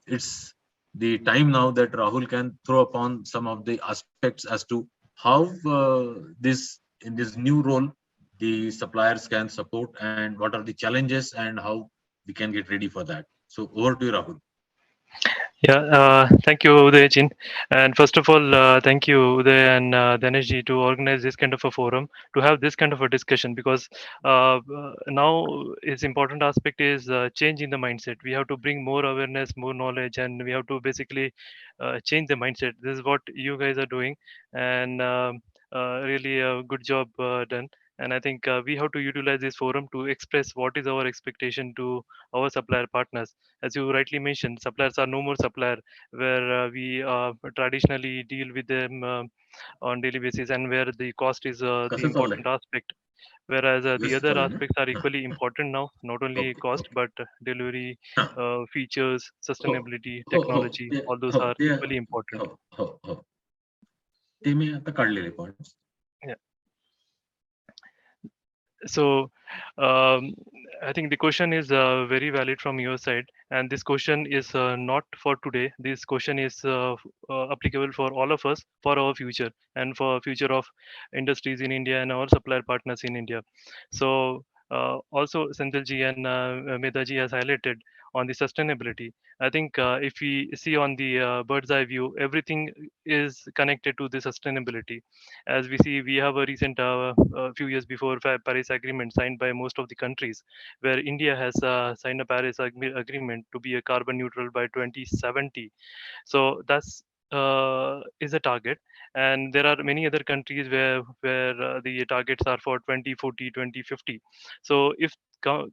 it's the time now that Rahul can throw upon some of the aspects as to how in this new role the suppliers can support, and what are the challenges and how we can get ready for that. So over to you, Rahul. Yeah, thank you, Udayan. And first of all, thank you, Uday and Danesh to organize this kind of a forum, to have this kind of a discussion, because now its important aspect is change in the mindset. We have to bring more awareness, more knowledge, and we have to basically change the mindset. This is what you guys are doing, and really a good job done. And I think we have to utilize this forum to express what is our expectation to our supplier partners. As you rightly mentioned, suppliers are no more supplier, where we traditionally deal with them on daily basis, and where the cost is the important aspect. Whereas the other aspects are equally important now, not only cost, but delivery, features, sustainability, technology, all those are equally important. Yeah. So I think the question is very valid from your side, and this question is not for today. This question is applicable for all of us, for our future, and for future of industries in India and our supplier partners in India. So also Senthilji and Medha has highlighted on the sustainability. I think if we see on the bird's eye view, everything is connected to the sustainability. As we see, we have a recent few years before Paris Agreement signed by most of the countries, where India has signed a Paris Agreement to be a carbon neutral by 2070. So that's is a target, and there are many other countries where the targets are for 2040, 2050. So if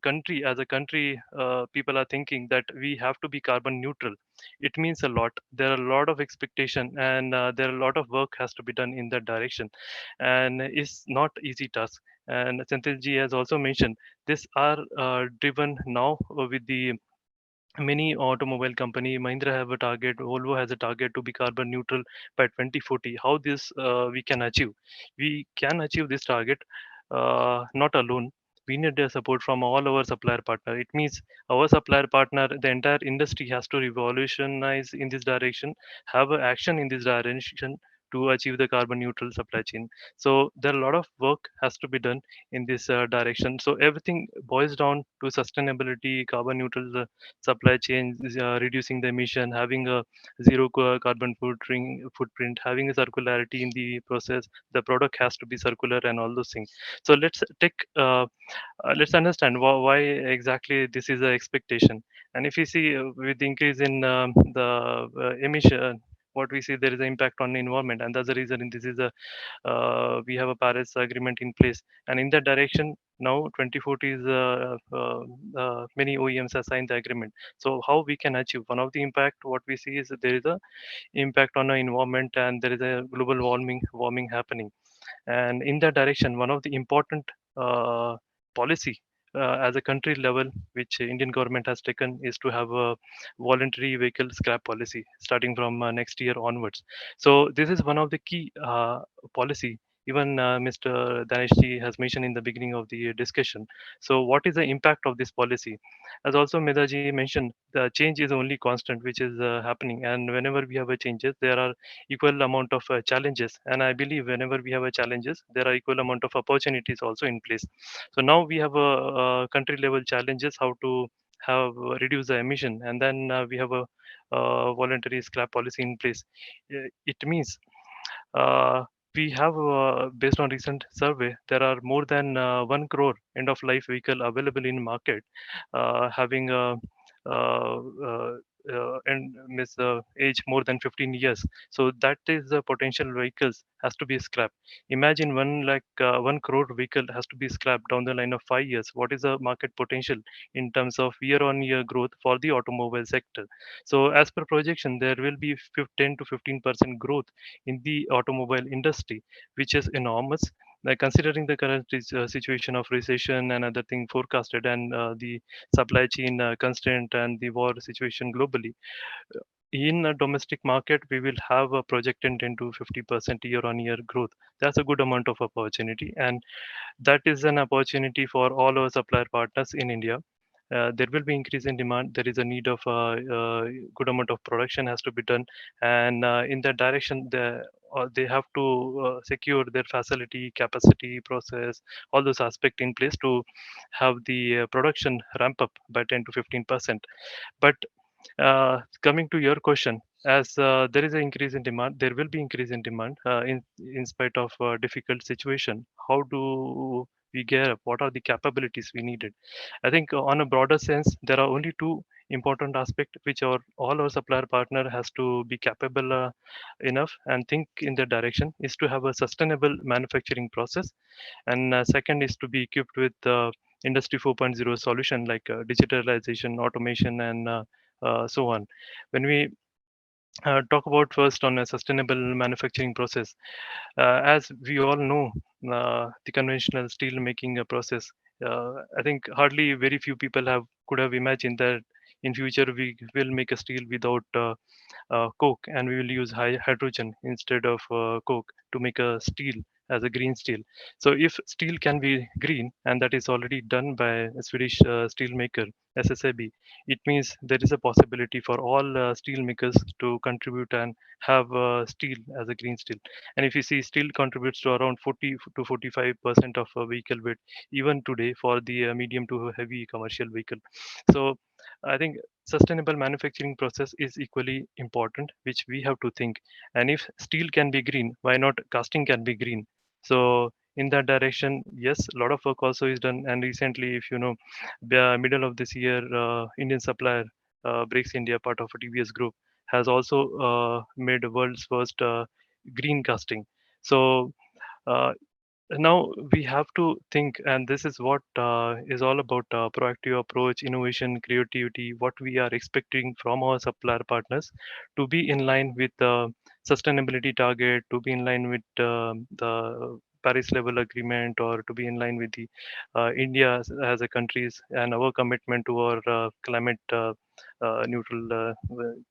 country as a country, people are thinking that we have to be carbon neutral, it means a lot. There are a lot of expectation, and there are a lot of work has to be done in that direction, and it's not easy task. And Senthilji has also mentioned this are driven now with the many automobile company. Mahindra have a target, Volvo has a target to be carbon neutral by 2040. How this we can achieve? We can achieve this target not alone. We need the support from all our supplier partner. It means our supplier partner, the entire industry has to revolutionize in this direction, have a action in this direction to achieve the carbon neutral supply chain. So there are a lot of work has to be done in this direction. So everything boils down to sustainability, carbon neutral supply chain, reducing the emission, having a zero carbon footprint, having a circularity in the process. The product has to be circular and all those things. So let's understand why exactly this is the expectation. And if you see with the increase in the emission, what we see, there is an impact on the environment, and that's the reason this is a we have a Paris agreement in place, and in that direction now 2040 is many OEMs have signed the agreement. So how we can achieve one of the impact, what we see is that there is a impact on the environment and there is a global warming happening. And in that direction, one of the important policy as a country level, which Indian government has taken, is to have a voluntary vehicle scrap policy starting from next year onwards. So this is one of the key policy. Even Mr. Daneshji has mentioned in the beginning of the discussion. So what is the impact of this policy? As also Medhaji mentioned, the change is only constant, which is happening. And whenever we have a changes, there are equal amount of challenges. And I believe whenever we have a challenges, there are equal amount of opportunities also in place. So now we have a country level challenges how to have reduce the emission, and then we have a voluntary scrap policy in place. It means uh, we have based on recent survey, there are more than 1 crore end of life vehicle available in market, having a uh, uh, and miss age more than 15 years. So that is the potential vehicles has to be scrapped. Imagine 1 crore vehicle has to be scrapped down the line of 5 years. What is the market potential in terms of year-on-year growth for the automobile sector? So as per projection, there will be 10 to 15% growth in the automobile industry, which is enormous. Like considering the current situation of recession and other thing forecasted, and the supply chain constraint and the war situation globally, in a domestic market, we will have a projected 10 to 50% year-on-year growth. That's a good amount of opportunity, and that is an opportunity for all our supplier partners in India. There will be increase in demand. There is a need of good amount of production has to be done, and in that direction, they have to secure their facility, capacity, process, all those aspects in place to have the production ramp up by 10 to 15%. But coming to your question, as there is an increase in demand, there will be increase in demand in spite of difficult situation. How do we gear up? What are the capabilities we needed? I think on a broader sense, there are only two important aspects which all our supplier partner has to be capable enough and think in that direction, is to have a sustainable manufacturing process, and second is to be equipped with industry 4.0 solution like digitalization, automation, and so on. When we talk about first on a sustainable manufacturing process, as we all know, the conventional steel making process, I think hardly very few people could have imagined that in future we will make a steel without coke, and we will use hydrogen instead of coke to make a steel as a green steel. So if steel can be green, and that is already done by a Swedish steel maker SSAB, it means there is a possibility for all steel makers to contribute and have steel as a green steel. And if you see, steel contributes to around 40 to 45% of vehicle weight even today for the medium to heavy commercial vehicle. So I think sustainable manufacturing process is equally important, which we have to think. And if steel can be green, why not casting can be green? So in that direction, yes, a lot of work also is done. And recently, if you know, the middle of this year, Indian supplier Breaks India, part of a TVS group, has also made the world's first green casting. So uh, now we have to think, and this is what is all about proactive approach, innovation, creativity, what we are expecting from our supplier partners to be in line with the sustainability target, to be in line with the Paris level agreement, or to be in line with the India as a countries and our commitment to our climate neutral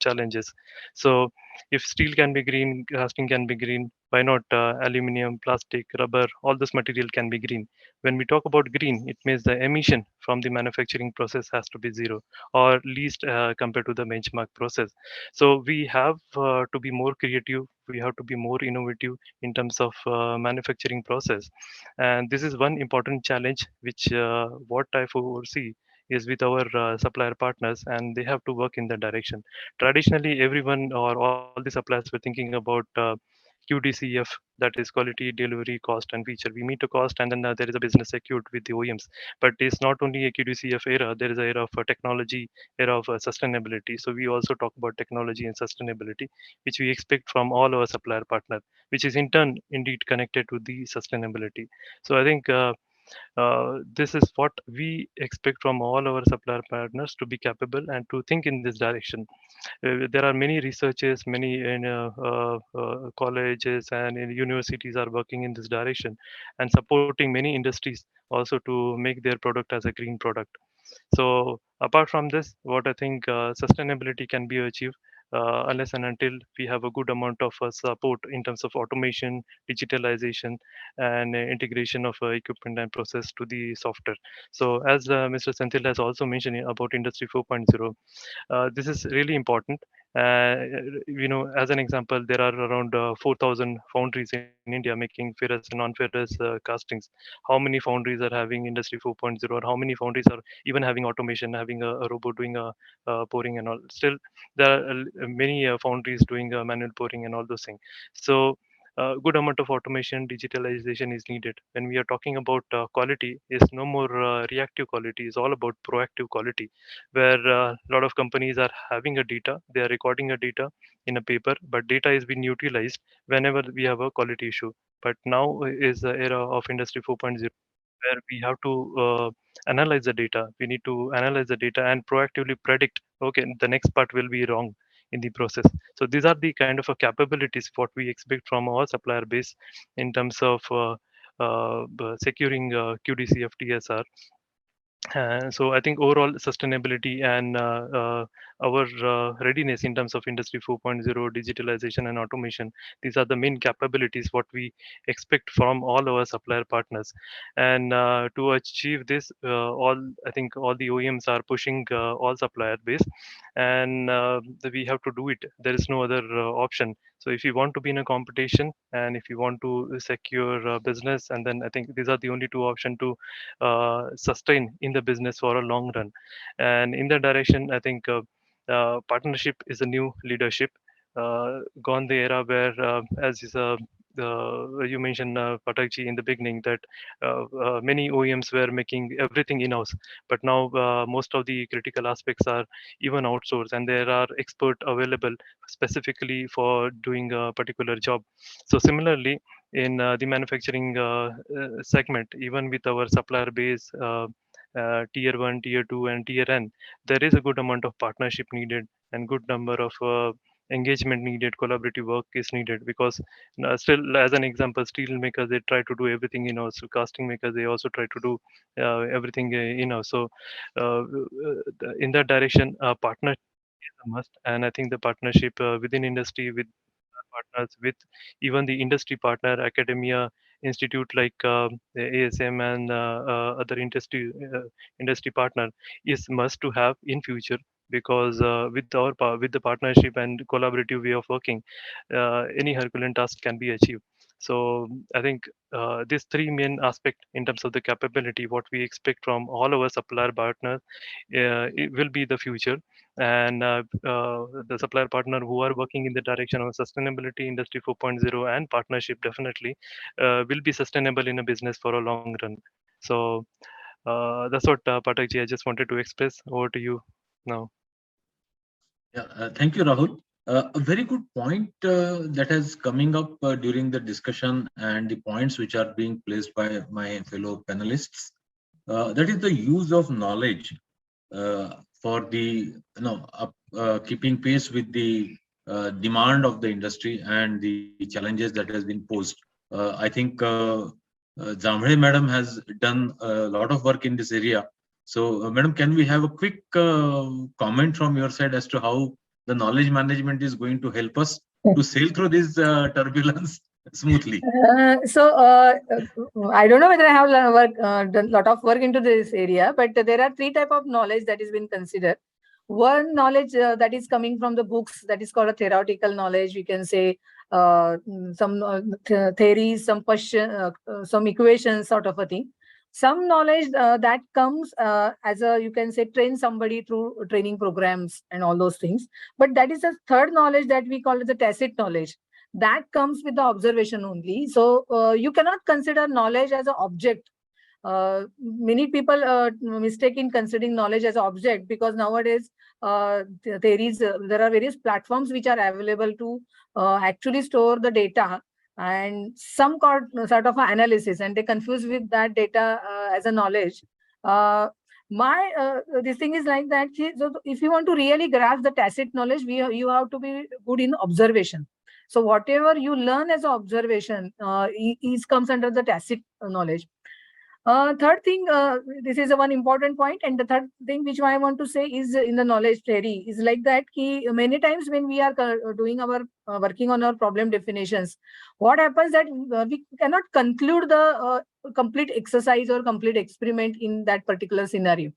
challenges. So if steel can be green, casting can be green, why not aluminum, plastic, rubber, all this material can be green. When we talk about green, it means the emission from the manufacturing process has to be zero, or least compared to the benchmark process. So we have to be more creative We have to be more innovative in terms of manufacturing process. And this is one important challenge which what I foresee is with our supplier partners, and they have to work in that direction. Traditionally, everyone or all the suppliers were thinking about QDCF, that is quality, delivery, cost, and feature. We meet a cost, and then there is a business secured with the OEMs. But it's not only a QDCF era. There is an era of technology, era of sustainability. So we also talk about technology and sustainability, which we expect from all our supplier partners, which is in turn indeed connected to the sustainability. So I think this is what we expect from all our supplier partners to be capable and to think in this direction. There are many researchers, many colleges and in universities are working in this direction and supporting many industries also to make their product as a green product. So apart from this, what I think sustainability can be achieved unless and until we have a good amount of support in terms of automation, digitalization, and integration of equipment and process to the software. So as Mr. Senthil has also mentioned about Industry 4.0, this is really important. As an example, there are around 4,000 foundries in India making ferrous and non-ferrous castings. How many foundries are having Industry 4.0, or how many foundries are even having automation, having a robot doing pouring and all? Still, there are many foundries doing manual pouring and all those things. So good amount of automation, digitalization is needed. When we are talking about quality, is no more reactive quality, it's all about proactive quality, where a lot of companies are having a data, they are recording a data in a paper, but data is being utilized whenever we have a quality issue. But now is the era of Industry 4.0, where we have to analyze the data. We need to analyze the data and proactively predict, okay, the next part will be wrong in the process. So these are the kind of capabilities what we expect from our supplier base in terms of securing QDCF TSR. So I think overall sustainability and our readiness in terms of Industry 4.0, digitalization and automation, these are the main capabilities what we expect from all our supplier partners. And to achieve this, I think all the OEMs are pushing all supplier base, and we have to do it. There is no other option. So if you want to be in a competition and if you want to secure business, and then I think these are the only two options to sustain in the business for a long run. And in that direction, I think partnership is a new leadership. Gone the era where, as is you mentioned, Pathakji, in the beginning, that many OEMs were making everything in-house, but now most of the critical aspects are even outsourced, and there are experts available specifically for doing a particular job. So similarly, in the manufacturing segment, even with our supplier base, tier 1, tier 2, and tier N, there is a good amount of partnership needed and good number of engagement needed, collaborative work is needed, because still, as an example, steel makers, they try to do everything in-house. So casting makers, they also try to do everything in-house. So in that direction, partnership is a must. And I think the partnership within industry, with partners, with even the industry partner, academia, institute like the ASM and other industry partner is must to have in future, because with the partnership and collaborative way of working, any Herculean task can be achieved. So I think these three main aspect in terms of the capability, what we expect from all our supplier partners, it will be the future. And the supplier partner who are working in the direction of sustainability, Industry 4.0, and partnership definitely will be sustainable in a business for a long run. So that's what Pathakji, I just wanted to express. Over to you now. Yeah, thank you, Rahul. A very good point that is coming up during the discussion, and the points which are being placed by my fellow panelists. That is the use of knowledge for the keeping pace with the demand of the industry and the challenges that has been posed. I think Jambhale madam has done a lot of work in this area. So, madam, can we have a quick comment from your side as to how the knowledge management is going to help us to sail through this turbulence smoothly? I don't know whether I have done a lot of work into this area, but there are three types of knowledge that is being considered. One knowledge that is coming from the books, that is called a theoretical knowledge, we can say, theories, some question, some equations sort of a thing. Some knowledge that comes as a, you can say, train somebody through training programs and all those things. But that is a third knowledge that we call it the tacit knowledge. That comes with the observation only. So you cannot consider knowledge as an object. Many people mistake in considering knowledge as an object, because nowadays there are various platforms which are available to actually store the data and some sort of analysis, and they confuse with that data as a knowledge. This thing is like that. So if you want to really grasp the tacit knowledge, you have to be good in observation. So whatever you learn as an observation comes under the tacit knowledge. Third thing, this is one important point, and the third thing which I want to say is in the knowledge theory is like that. Many times when we are doing our working on our problem definitions, what happens that we cannot conclude the complete exercise or complete experiment in that particular scenario,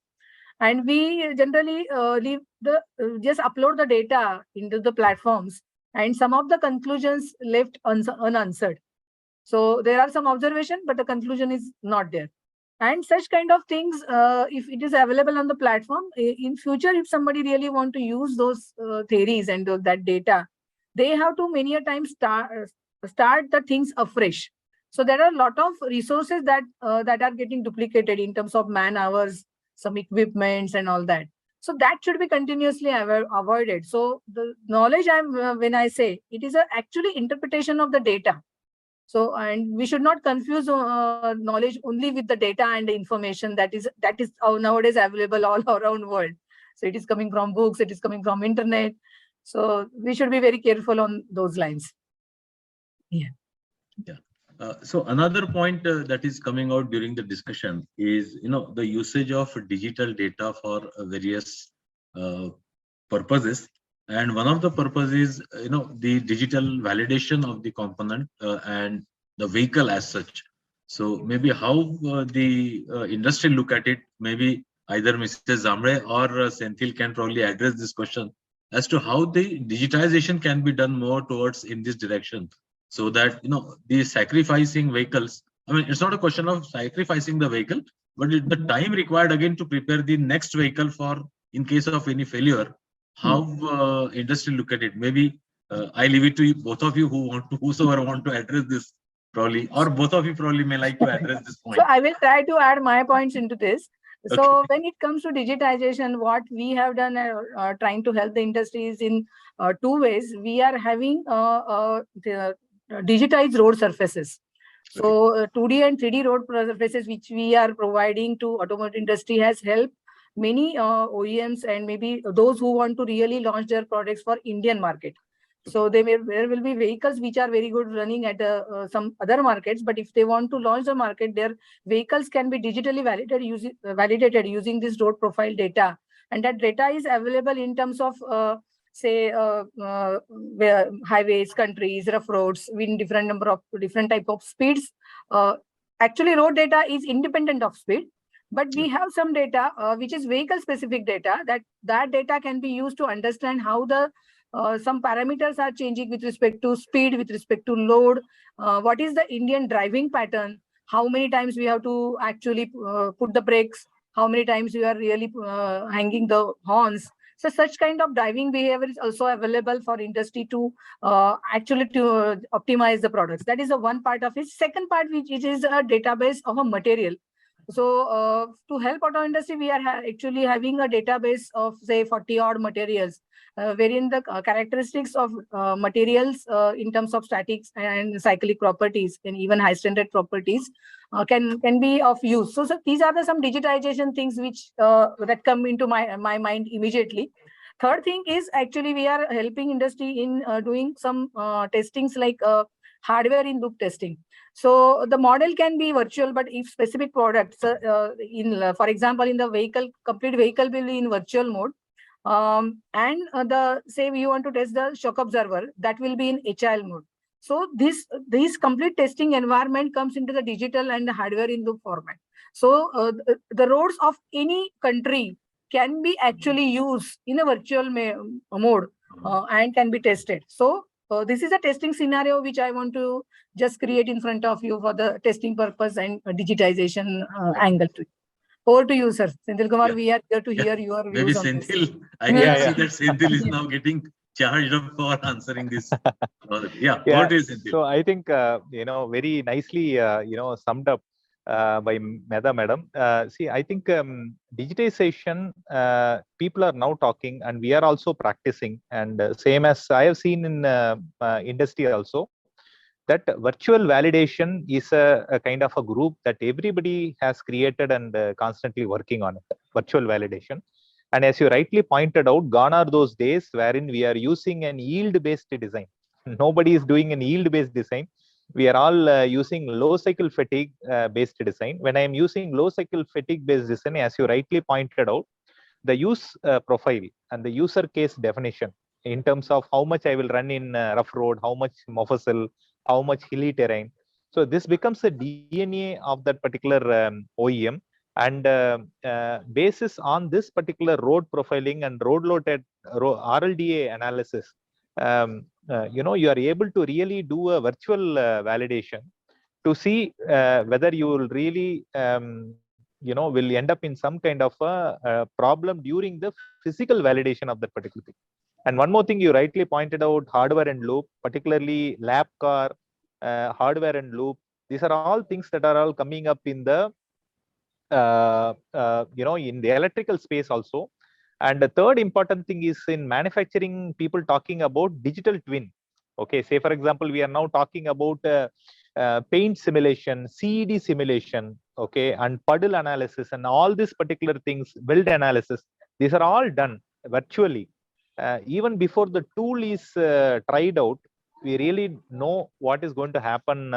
and we generally just upload the data into the platforms, and some of the conclusions left unanswered. So there are some observation, but the conclusion is not there. And such kind of things, if it is available on the platform, in future, if somebody really want to use those theories and that data, they have to many a time start the things afresh. So there are a lot of resources that are getting duplicated in terms of man hours, some equipments and all that. So that should be continuously avoided. So the knowledge, when I say, it is actually interpretation of the data. So, and we should not confuse knowledge only with the data and the information that is nowadays available all around world. So it is coming from books, it is coming from internet. So we should be very careful on those lines. Yeah. So another point that is coming out during the discussion is, the usage of digital data for various purposes. And one of the purposes is, the digital validation of the component and the vehicle as such. So maybe how the industry look at it, maybe either Mr. Jambhale or Senthil can probably address this question as to how the digitization can be done more towards in this direction. So that, the sacrificing vehicles, I mean, it's not a question of sacrificing the vehicle, but the time required again to prepare the next vehicle for in case of any failure. How industry look at it? Maybe I leave it to you, both of you whosoever want to address this probably, or both of you probably may like to address this point. So I will try to add my points into this. So when it comes to digitization, what we have done trying to help the industry is in two ways. We are having the digitized road surfaces. So 2D and 3D road surfaces which we are providing to automotive industry has helped many OEMs and maybe those who want to really launch their products for Indian market. So there will be vehicles which are very good running at some other markets, but if they want to launch the market, their vehicles can be digitally validated using this road profile data, and that data is available in terms of highways, countries, rough roads, in different type of speeds. Actually, road data is independent of speed. But we have some data which is vehicle specific data that data can be used to understand how the some parameters are changing with respect to speed, with respect to load, what is the Indian driving pattern, how many times we have to actually put the brakes, how many times we are really hanging the horns. So such kind of driving behavior is also available for industry to actually to optimize the products. That is the one part of it. Second part, which is a database of a material. So to help auto industry, we are actually having a database of say 40 odd materials, wherein the characteristics of materials in terms of statics and cyclic properties and even high standard properties can be of use. So these are some digitization things which that come into my mind immediately. Third thing is actually we are helping industry in doing some testings like hardware in loop testing. So the model can be virtual, but if specific products for example, in the vehicle, complete vehicle will be in virtual mode. And say we want to test the shock absorber, that will be in agile mode. So this complete testing environment comes into the digital and the hardware in loop format. So the roads of any country can be actually used in a virtual mode and can be tested. So this is a testing scenario which I want to just create in front of you for the testing purpose and digitization angle to it. Over to you, sir. Senthilkumar, Yeah. we are here to Yeah. hear your Maybe views on this. Senthil, I Yeah, can yeah. see that Senthil is Yeah. now getting charged up for answering this. Yeah, Yeah. over to you, Senthil. So I think very nicely summed up by Medha madam. See, I think digitization, people are now talking, and we are also practicing. And same as I have seen in industry also, that virtual validation is a kind of a group that everybody has created and constantly working on it. Virtual validation. And as you rightly pointed out, gone are those days wherein we are using an yield-based design. Nobody is doing an yield-based design. We are all using low cycle fatigue based design. When I am using low cycle fatigue based design, as you rightly pointed out, the use profile and the user case definition in terms of how much I will run in rough road, how much mofussil, how much hilly terrain. So this becomes a DNA of that particular OEM. And basis on this particular road profiling and road loaded RLDA analysis, you are able to really do a virtual validation to see whether you will really will end up in some kind of a problem during the physical validation of that particular thing. And one more thing you rightly pointed out, hardware and loop, particularly lab car, hardware and loop. These are all things that are all coming up in the in the electrical space also. And the third important thing is in manufacturing, people talking about digital twin. Okay, say for example, we are now talking about paint simulation, CED simulation, okay, and puddle analysis, and all these particular things, build analysis. These are all done virtually. Even before the tool is tried out, we really know what is going to happen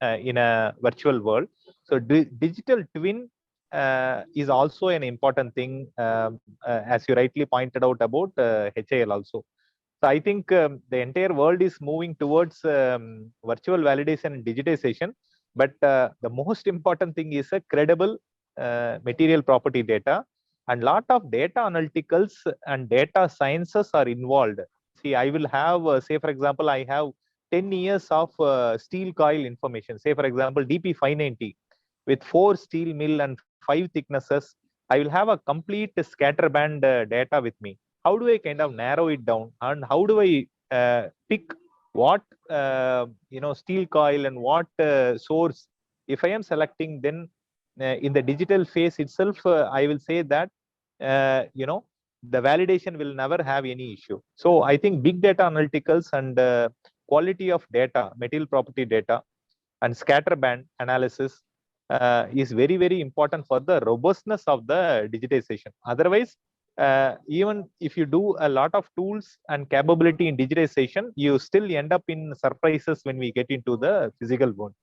in a virtual world. So digital twin is also an important thing, as you rightly pointed out about HAL also. So I think the entire world is moving towards virtual validation and digitization. But the most important thing is a credible material property data, and lot of data analyticals and data sciences are involved. See, I will have, say for example, I have 10 years of steel coil information. Say for example, DP 590 with 4 steel mill and 5 thicknesses. I will have a complete scatter band data with me. How do I kind of narrow it down, and how do I pick what steel coil and what source? If I am selecting, then in the digital phase itself, I will say that the validation will never have any issue. So I think big data analyticals and quality of data, material property data, and scatter band analysis is very, very important for the robustness of the digitization. Otherwise, even if you do a lot of tools and capability in digitization, you still end up in surprises when we get into the physical world.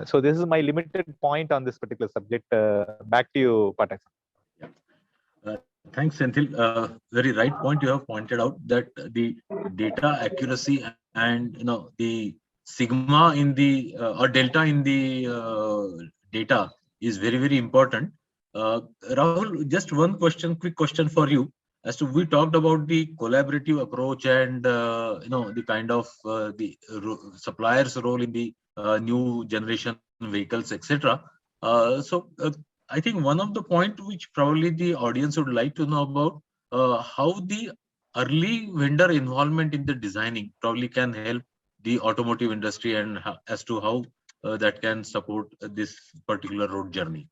So this is my limited point on this particular subject. Back to you, Pathak. Thanks, Senthil. Very right point you have pointed out, that the data accuracy and the sigma in the or delta in the data is very, very important. Rahul, just one quick question for you. As to, we talked about the collaborative approach and the kind of the suppliers' role in the new generation vehicles, etc. I think one of the point which probably the audience would like to know about, how the early vendor involvement in the designing probably can help the automotive industry, and as to how that can support this particular road journey.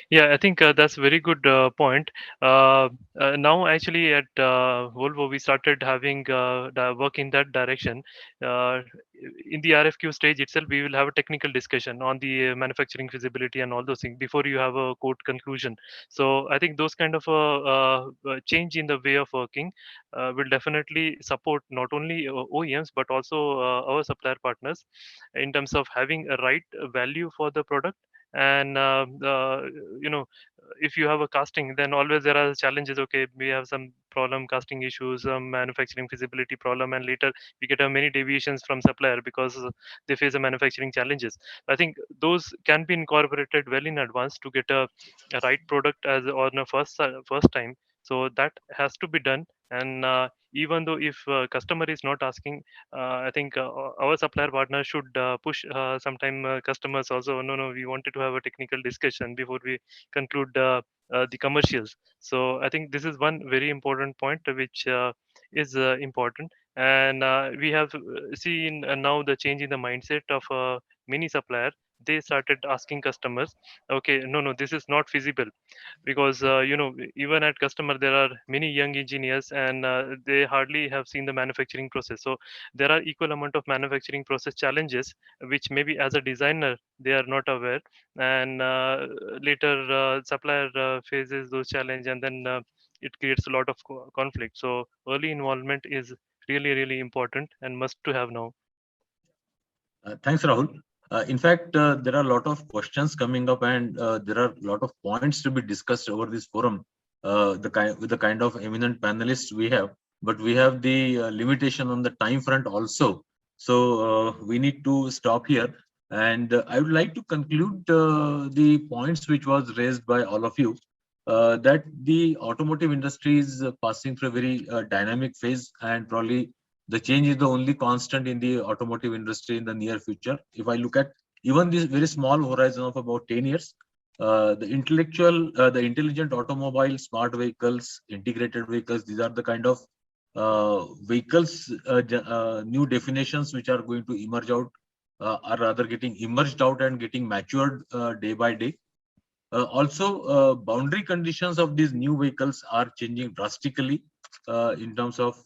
Yeah, I think that's a very good point. Now, actually, at Volvo, we started having the work in that direction. In the RFQ stage itself, we will have a technical discussion on the manufacturing feasibility and all those things before you have a code conclusion. So I think those kind of change in the way of working will definitely support not only OEMs but also our supplier partners in terms of having a right value for the product. And if you have a casting, then always there are challenges. Okay, we have some problem, casting issues, manufacturing feasibility problem, and later we get many deviations from supplier because they face the manufacturing challenges. I think those can be incorporated well in advance to get a right product as on a first time So that has to be done. And even though if customer is not asking, I think our supplier partner should push sometime customers also. No, we wanted to have a technical discussion before we conclude the commercials. So I think this is one very important point which is important. And we have seen now the change in the mindset of many supplier. They started asking customers, okay, no, this is not feasible, because even at customer there are many young engineers, and they hardly have seen the manufacturing process. So there are equal amount of manufacturing process challenges which maybe as a designer they are not aware, and later supplier faces those challenge, and then it creates a lot of conflict. So early involvement is really important and must to have now. Thanks, Rahul. In fact, there are a lot of questions coming up, and there are a lot of points to be discussed over this forum. With the kind of eminent panelists we have, but we have the limitation on the time front also. So we need to stop here. And I would like to conclude the points which was raised by all of you. That the automotive industry is passing through a very dynamic phase, and probably the change is the only constant in the automotive industry in the near future. If I look at even this very small horizon of about 10 years, the intelligent automobile, smart vehicles, integrated vehicles, these are the kind of vehicles, new definitions which are going to emerge out, are rather getting emerged out and getting matured day by day. Also, boundary conditions of these new vehicles are changing drastically in terms of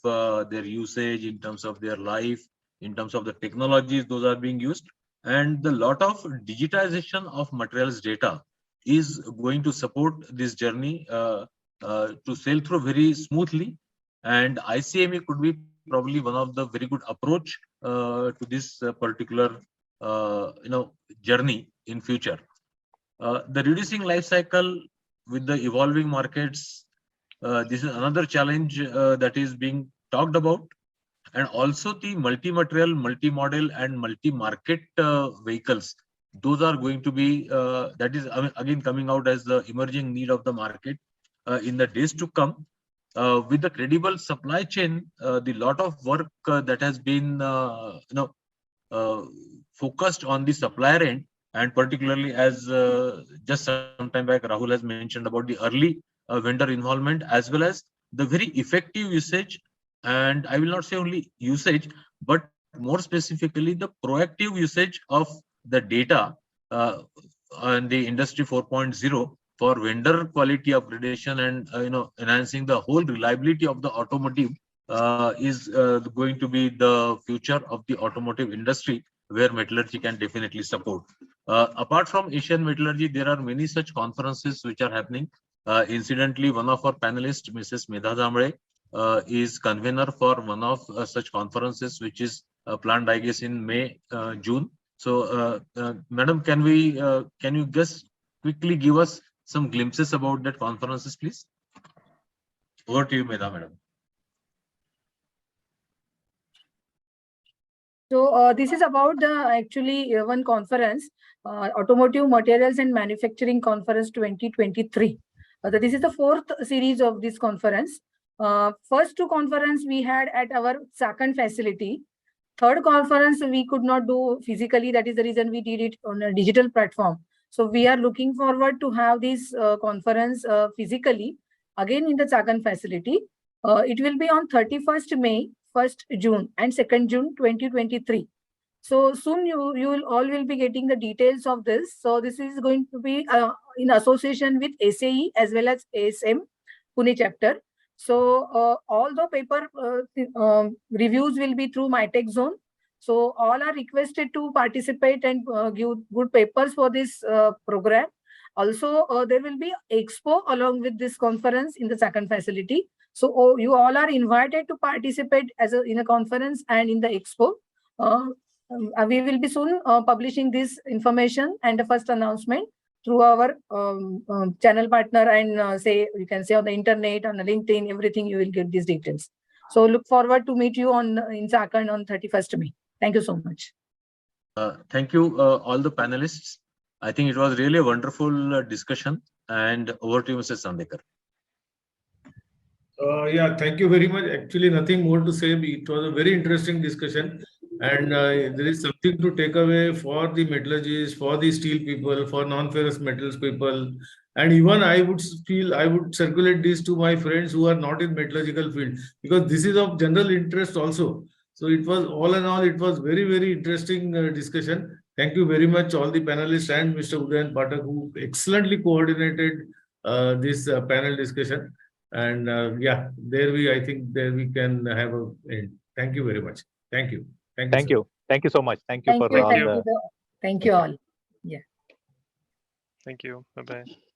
their usage, in terms of their life, in terms of the technologies those are being used. And the lot of digitization of materials data is going to support this journey to sail through very smoothly. And ICME could be probably one of the very good approach to this particular journey in future. The reducing life cycle with the evolving markets, this is another challenge that is being talked about. And also the multi-material, multi-model and multi-market vehicles. Those are going to be, that is again coming out as the emerging need of the market in the days to come. With the credible supply chain, the lot of work that has been focused on the supplier end, and particularly as just some time back Rahul has mentioned about the early vendor involvement, as well as the very effective usage, and I will not say only usage, but more specifically the proactive usage of the data on the industry 4.0 for vendor quality upgradation and enhancing the whole reliability of the automotive is going to be the future of the automotive industry, where metallurgy can definitely support. Apart from Asian Metallurgy, there are many such conferences which are happening. Incidentally, one of our panelists, Mrs. Medha, is convener for one of such conferences, which is planned, I guess, in May, June. So, Madam, can you just quickly give us some glimpses about that conferences, please? Over to you, Medha, Madam. So this is about the actually one conference, Automotive Materials and Manufacturing Conference 2023. This is the fourth series of this conference. First two conference we had at our Chakan facility. Third conference we could not do physically. That is the reason we did it on a digital platform. So we are looking forward to have this conference physically again in the Chakan facility. It will be on 31st May, 1st June and 2nd June 2023. So soon you will all will be getting the details of this. So this is going to be in association with SAE as well as ASM Pune chapter. So all the paper reviews will be through MyTech Zone. So all are requested to participate and give good papers for this program. Also, there will be Expo along with this conference in the second facility. So you all are invited to participate in a conference and in the Expo. We will be soon publishing this information and the first announcement through our channel partner, and you can say on the internet, on the LinkedIn, everything you will get these details. So look forward to meet you in Chakan on 31st May. Thank you so much. Thank you, all the panelists. I think it was really a wonderful discussion. And over to you, Mr. Chandekar. Yeah, thank you very much. Actually, nothing more to say. It was a very interesting discussion, and there is something to take away for the metallurgists, for the steel people, for non-ferrous metals people, and even I would feel I would circulate this to my friends who are not in metallurgical field, because this is of general interest also. So it was all in all, it was very interesting discussion. Thank you very much, all the panelists and Mr. Udayan Pathak, who excellently coordinated this panel discussion. And yeah, I think there we can have a end. Thank you very much. Thank you. Thank you. Thank you so much. Thank you Thank for you. all Thank the. you. Thank you all. Thank you. Bye bye.